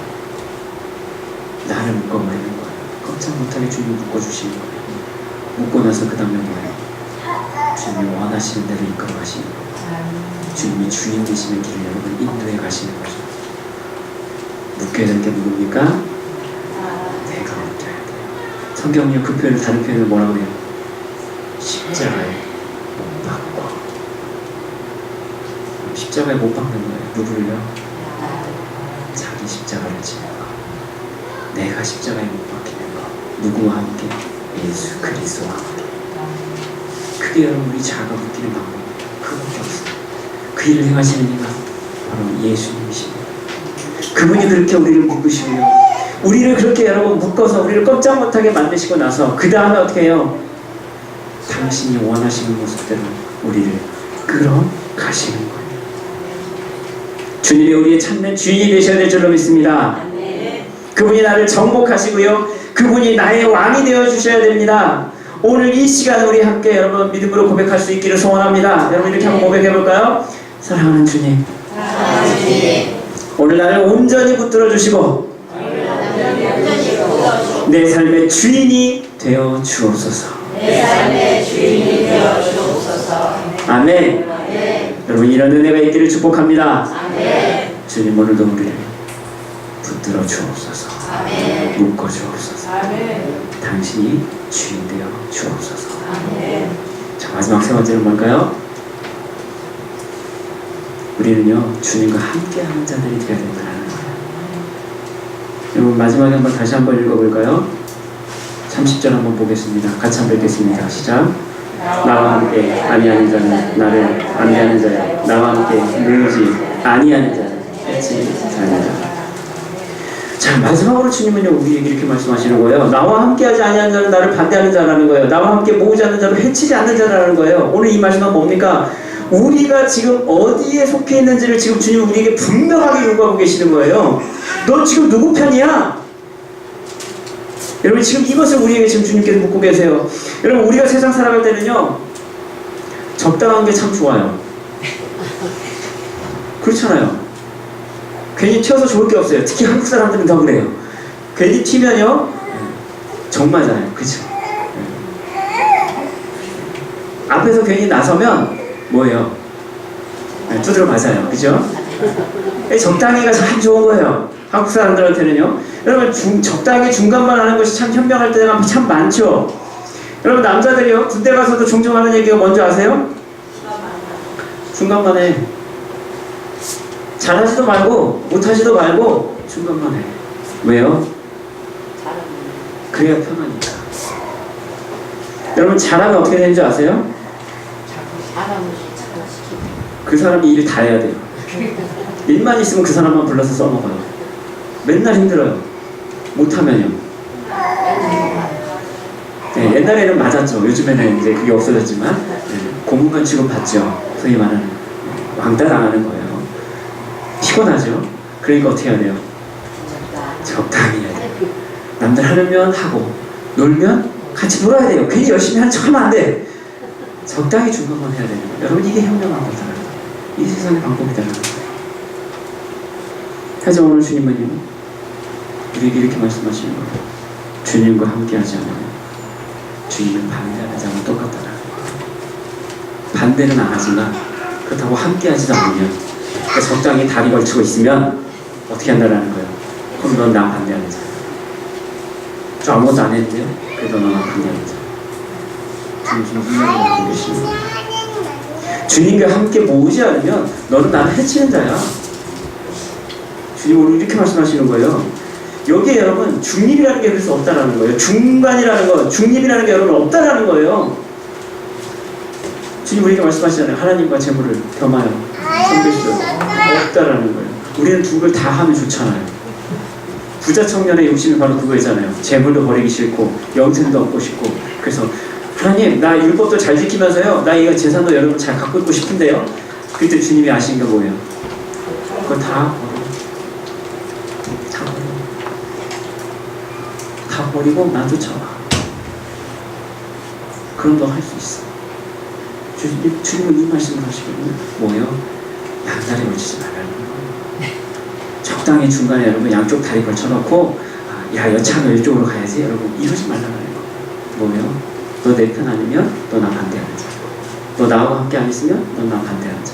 나를 묶어버리는 거예요. 꼼짝 못하게 주님이 묶어주시는 거예요. 묶고 나서 그 다음에 뭐예요? 주님이 원하시는 대로 이끌어 가시는 거예요. 주님이 주인 되시는 길을 여러분 인도해 가시는 거죠. 묶여야 될 게 누굽니까? 내가 묶여야 돼요. 성경은요, 그 표현을 다른 표현을 뭐라고 해요? 십자가에 못 박고. 십자가에 못 박는 거예요. 누구를요? 자기 십자가를 지는 거. 내가 십자가에 못 박히는 거. 누구와 함께? 예수 그리스도와 함께. 그게 여러분 우리 자아가 묶이는 방법이에요. 그밖에 없어요. 그 일을 행하시는 이가 바로 예수님이십니다. 그분이 그렇게 우리를 묶으시고요, 우리를 그렇게 여러분 묶어서 우리를 꼼짝 못하게 만드시고 나서 그 다음에 어떻게 해요? 당신이 원하시는 모습대로 우리를 끌어가시는 거예요. 주님이 우리의 참된 주인이 되셔야 될 줄로 믿습니다. 그분이 나를 정복하시고요, 그분이 나의 왕이 되어주셔야 됩니다. 오늘 이 시간 우리 함께 여러분 믿음으로 고백할 수 있기를 소원합니다. 여러분 이렇게 한번 고백해볼까요? 사랑하는 주님, 오늘 나를 온전히 붙들어 주시고 내 삶의 주인이 되어 주옵소서. 아멘. 여러분 이런 은혜가 있기를 축복합니다. 주님 오늘도 우리를 붙들어 주옵소서. 묶어 주옵소서. 당신이 주인 되어 주옵소서. 자, 마지막 세 번째는 뭘까요? 우리는요, 주님과 함께하는 자들이 되어야 된다는 거예요. 여러분 마지막에 한번 다시 한번 읽어볼까요? 30절 한번 보겠습니다. 같이 한번 읽겠습니다. 시작. 나와 함께 아니하는 자는 나를 안대하는 자요, 나와 함께 모으지 아니하는 자는 해치 자는 자. 자, 마지막으로 주님은요, 우리에게 이렇게 말씀하시는 거예요. 나와 함께하지 아니하는 자는 나를 반대하는 자라는 거예요. 나와 함께 모으지 않는 자를 해치지 않는 자라는 거예요. 오늘 이 말씀은 뭡니까? 우리가 지금 어디에 속해 있는지를 지금 주님 우리에게 분명하게 요구하고 계시는 거예요. 너 지금 누구 편이야? 여러분 지금 이것을 우리에게 지금 주님께서 묻고 계세요. 여러분 우리가 세상 살아갈 때는요, 적당한 게 참 좋아요. 그렇잖아요. 괜히 튀어서 좋을 게 없어요. 특히 한국 사람들은 더 그래요. 괜히 튀면요, 정 맞아요. 그쵸? 앞에서 괜히 나서면 뭐예요? 두드려 맞아요. 그죠? 적당히가 참 좋은 거예요. 한국 사람들한테는요. 여러분 적당히 중간만 하는 것이 참 현명할 때가 참 많죠. 여러분 남자들이요, 군대 가서도 종종 하는 얘기가 뭔지 아세요? 중간만 해. 잘하지도 말고 못하지도 말고 중간만 해. 왜요? 그래야 편하니까. 여러분 잘하면 어떻게 되는지 아세요? 그 사람이 일을 다 해야 돼요. 일만 있으면 그 사람만 불러서 써먹어요. 맨날 힘들어요. 못하면요. 네, 옛날에는 맞았죠. 요즘에는 이제 그게 없어졌지만, 고문관 취급받죠. 소위 말하는 왕따 당하는 거예요. 피곤하죠. 그러니까 어떻게 해야 돼요? 적당히 해야 돼요. 남들 하면 하고 놀면 같이 놀아야 돼요. 괜히 열심히 하는 척 하면 안 돼. 적당히 중간만 해야 되는 거예요. 여러분 이게 현명한 거잖아요. 이게 세상의 방법이다라는 거예요. 하지만 오늘 주님은요, 우리에게 이렇게 말씀하시는 거예요. 주님과 함께하지 않으면 주님을 반대하는 자는 똑같다라는 거예요. 반대는 안 하지만 그렇다고 함께하지도 않으면, 그러니까 적당히 다리 걸치고 있으면 어떻게 한다라는 거예요. 그럼 넌 나 반대하는 자야. 저 아무것도 안 했는데요, 그래도 넌 나 반대하는 자야. 주님 지금 분명히 알고 계시는 거예요. 주님과 함께 모으지 않으면 너는 나를 해치는 자야. 주님 오늘 이렇게 말씀하시는 거예요. 여기에 여러분 중립이라는 게 그래서 없다라는 거예요. 중간이라는 거, 중립이라는 게 여러분 없다라는 거예요. 주님 우리에게 말씀하시잖아요. 하나님과 재물을 겸하여 섬기시오. 없다라는 거예요. 우리는 두 걸 다 하면 좋잖아요. 부자 청년의 욕심이 바로 그거잖아요. 재물도 버리기 싫고 영생도 얻고 싶고. 그래서 하나님 나 율법도 잘 지키면서요, 나 이거 재산도 여러분 잘 갖고 있고 싶은데요. 그때 주님이 아시는 게 뭐예요? 그거 다 버리고 나 쫓아와. 그럼 너 할 수 있어. 주님은 이 말씀을 하시거든요. 뭐예요? 양다리 걸치지 말라는 거예요. 적당히 중간에 여러분 양쪽 다리 걸쳐놓고, 야 여차하면 이쪽으로 가야지, 여러분 이러지 말라는 거예요. 뭐예요? 너 내 편 아니면 너 나 반대하는 자. 너 나와 함께 안 있으면 너 나 반대하는 자.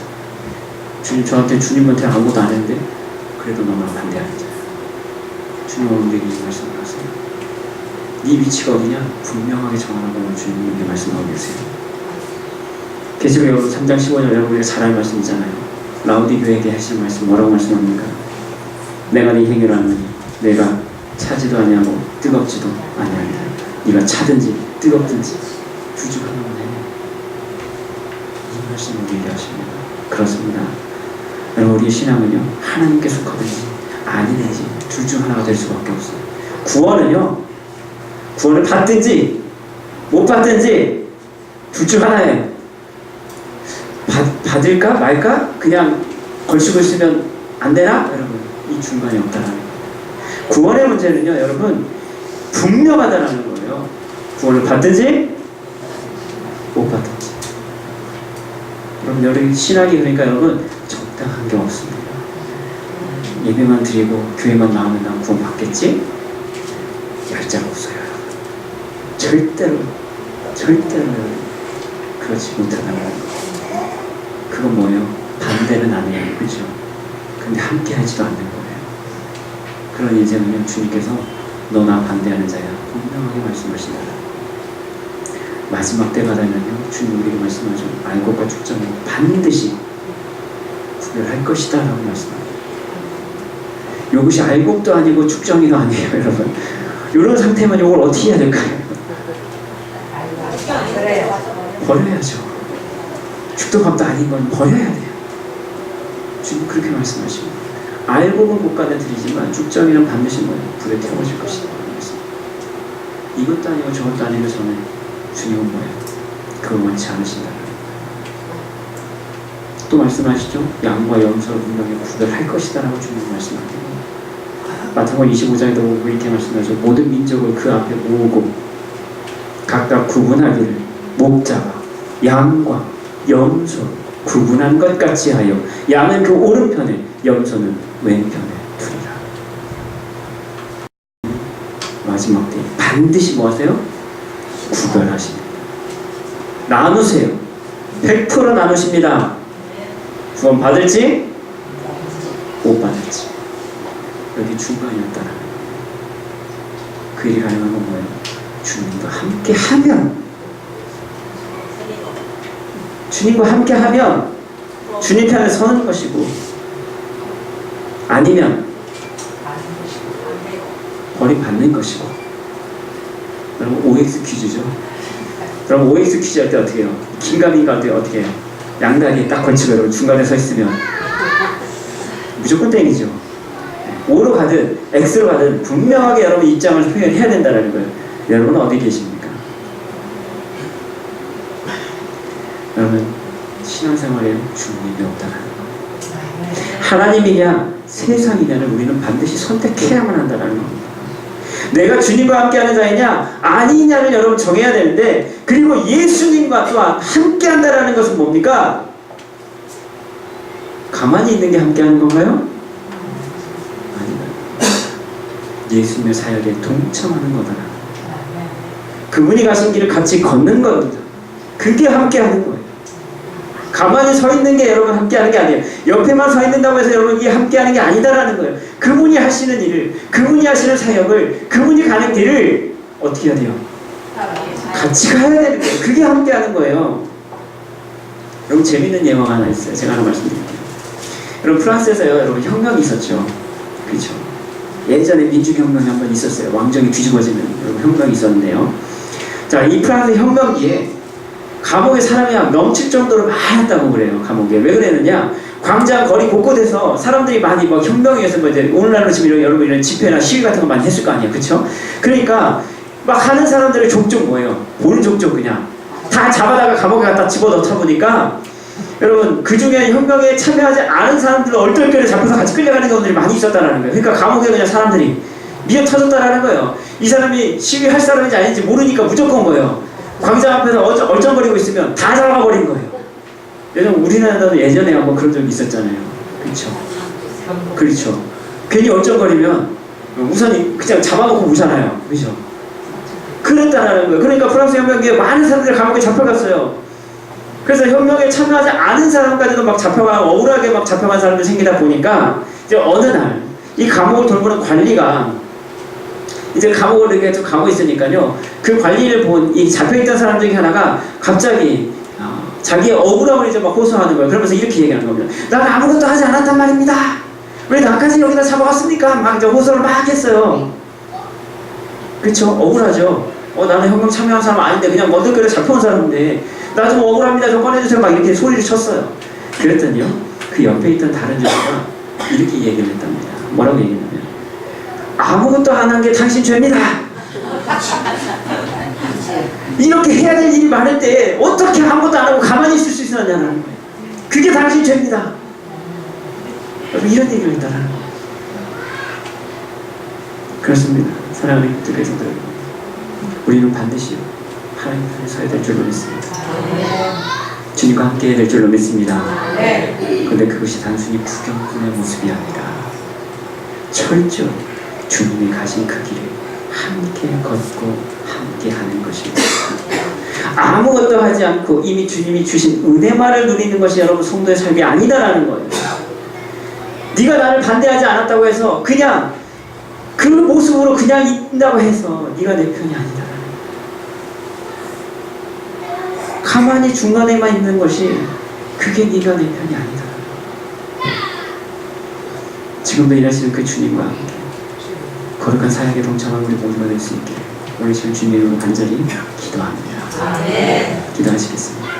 주님한테 아무것도 안 했는데 그래도 너무나 반대하는 자야. 주님은 우리에게 이 말씀을 하세요. 네 위치가 어디냐? 분명하게 정하라고 주님에게 말씀하고 계세요. 계시록 여러분 3장 15절 여러분에게 잘 알 말씀이잖아요. 라우디 교회에게 하신 말씀 뭐라고 말씀합니까? 내가 네 행위를 아느니 내가 차지도 아니하고 뜨겁지도 아니하리라. 네가 차든지 뜨겁든지 두 중 하나만 해. 이 말씀을 우리에게 하십니다. 그렇습니다. 여러분 우리의 신앙은요 하나님께 속하든지 아니든지 둘 중 하나가 될 수밖에 없어요. 구원을 받든지 못 받든지 둘 중 하나예요. 받을까 말까 그냥 걸치고 있으면 안 되나? 여러분 이 중간이 없다라는 거예요. 구원의 문제는요 여러분 분명하다라는 거예요. 구원을 받든지 못 받든지. 여러분 신앙이 그러니까 여러분 적당한 게 없습니다. 예배만 드리고 교회만 나오면 난 구원 받겠지? 얄짤 없어요. 절대로 그렇지 못하다는 거예요. 그건 뭐예요? 반대는 안 해요. 그렇죠? 근데 함께 하지도 않는 거예요. 그런 이제는요 주님께서 너 나 반대하는 자야 분명하게 말씀하신다. 마지막 때가 되면요 주님 우리에게 말씀하죠. 알곡과 축정을 반드시 구별할 것이다 라고 말씀합니다. 이것이 알곡도 아니고 축정이도 아니에요. 여러분 이런 상태면 이걸 어떻게 해야 될까요? 버려야죠. 축도값도 아닌 건 버려야 돼요. 주님 그렇게 말씀하십니다. 알곡은 곳간에 드리지만 축정이는 반드시 뭐예요? 불에 태워질 것이다. 이것도 아니고 저것도 아니고 저는 주님은 뭐예요? 그걸 원치 않으신다. 또 말씀하시죠? 양과 염소를 분명히 구별할 것이다 라고 주님 말씀하세요. 마태복음 25장에도 이렇게 말씀하죠. 모든 민족을 그 앞에 모으고 각각 구분하기를 목자가 양과 염소 구분한 것 같이 하여 양은 그 오른편에 염소는 왼편에 두리라. 마지막 때 반드시 뭐 하세요? 구별하십니다. 나누세요. 100% 나누십니다. 구원 받을지 못 받을지. 여기 중간이었다라는 거예요. 그 일이 가능한 건 뭐예요? 주님과 함께 하면 주님 편에 서는 것이고 아니면 버림받는 것이고. 여러분 OX 퀴즈죠. 여러분 OX 퀴즈 할 때 어떻게 해요? 긴가민가 할 때 어떻게 해요? 양다리에 딱 걸치고 여러분 중간에 서 있으면 무조건 땡이죠. O로 가든 X로 가든 분명하게 여러분 입장을 표현해야 된다는 거예요. 여러분은 어디 계십니까? 여러분 신앙생활에 주님이 없다는 거예요. 하나님이냐 세상이냐를 우리는 반드시 선택해야만 한다는 겁니다. 내가 주님과 함께하는 자이냐 아니냐를 여러분 정해야 되는데, 그리고 예수님과 또한 함께한다는 것은 뭡니까? 가만히 있는 게 함께하는 건가요? 아니다. 예수님의 사역에 동참하는 거다. 그분이 가신 길을 같이 걷는 겁니다. 그게 함께하는 거예요. 가만히 서 있는 게 여러분 함께하는 게 아니에요. 옆에만 서 있는다고 해서 여러분 이게 함께하는 게 아니다라는 거예요. 그분이 하시는 일을, 그분이 하시는 사역을, 그분이 가는 길을 어떻게 해야 돼요? 같이 가야 되는 거예요. 그게 함께하는 거예요. 여러분 재밌는 예화가 하나 있어요. 제가 하나 말씀드릴게요. 여러분 프랑스에서요, 여러분 혁명이 있었죠. 그렇죠? 예전에 민주혁명이 한번 있었어요. 왕정이 뒤집어지는 여러분 혁명이 있었는데요. 자, 이 프랑스 혁명기에 감옥에 사람이 넘칠 정도로 많았다고 그래요. 감옥에. 왜 그랬느냐? 광장 거리 곳곳에서 사람들이 많이 뭐 혁명에 의해서 뭐 이제 오늘날로 지금 여러분 이런 집회나 시위 같은 거 많이 했을 거 아니에요. 그쵸? 그러니까 막 하는 사람들의 족족 뭐예요? 본 족족 그냥 다 잡아다가 감옥에 갖다 집어넣다 보니까 여러분 그 중에 혁명에 참여하지 않은 사람들도 얼떨결에 잡혀서 같이 끌려가는 경우들이 많이 있었다는 거예요. 그러니까 감옥에 그냥 사람들이 미어 터졌다라는 거예요. 이 사람이 시위할 사람인지 아닌지 모르니까 무조건 뭐예요? 광장 앞에서 얼쩡거리고 있으면 다 잡아버린 거예요. 왜냐면 우리나라도 예전에 한번 그런 적이 있었잖아요. 그렇죠? 그렇죠. 괜히 얼쩡거리면 우선이 그냥 잡아놓고 오잖아요. 그렇죠? 그랬다라는 거예요. 그러니까 프랑스 혁명기에 많은 사람들이 감옥에 잡혀갔어요. 그래서 혁명에 참여하지 않은 사람까지도 막 잡혀가 억울하게 막 잡혀간 사람들 생기다 보니까 이제 어느 날 이 감옥을 돌보는 관리가 이제 감옥을 이렇게 좀 가고 있으니까요. 그 관리를 본 이 잡혀있던 사람 중에 하나가 갑자기 자기의 억울함을 이제 막 호소하는 거예요. 그러면서 이렇게 얘기하는 겁니다. 나는 아무것도 하지 않았단 말입니다. 왜 나까지 여기다 잡아갔습니까? 막 이제 호소를 막 했어요. 그쵸? 억울하죠. 나는 혁명 참여한 사람 아닌데 그냥 먼데그래 잡혀온 사람인데 나 좀 억울합니다. 좀 꺼내주세요. 막 이렇게 소리를 쳤어요. 그랬더니요. 그 옆에 있던 다른 여자가 이렇게 얘기를 했답니다. 뭐라고 얘기했냐면 아무것도 안 한 게 당신 죄입니다. 이렇게 해야 될 일이 많을 때 어떻게 아무것도 안 하고 가만히 있을 수 있었냐는 거예요. 그게 당신 죄입니다. 여러분 이런 얘기를 했다라는 거예요. 그렇습니다. 사랑하는 교회에서들 우리는 반드시 하나님 편에 서야 될 줄로 믿습니다. 주님과 함께 해야 될 줄로 믿습니다. 그런데 그것이 단순히 구경꾼의 모습이 아니라 철저히 주님이 가신 그 길을 함께 걷고 함께 하는 것입니다. 아무것도 하지 않고 이미 주님이 주신 은혜만을 누리는 것이 여러분 성도의 삶이 아니다라는 거예요. 네가 나를 반대하지 않았다고 해서 그냥 그 모습으로 그냥 있다고 해서 네가 내 편이 아니다라는 거예요. 가만히 중간에만 있는 것이 그게 네가 내 편이 아니다. 지금도 일하시는 그 주님과 함께 거룩한 사역에 동참하는 우리 모두가 될 수 있게 오늘 주님의 이름으로 간절히 기도합니다. 기도하시겠습니다.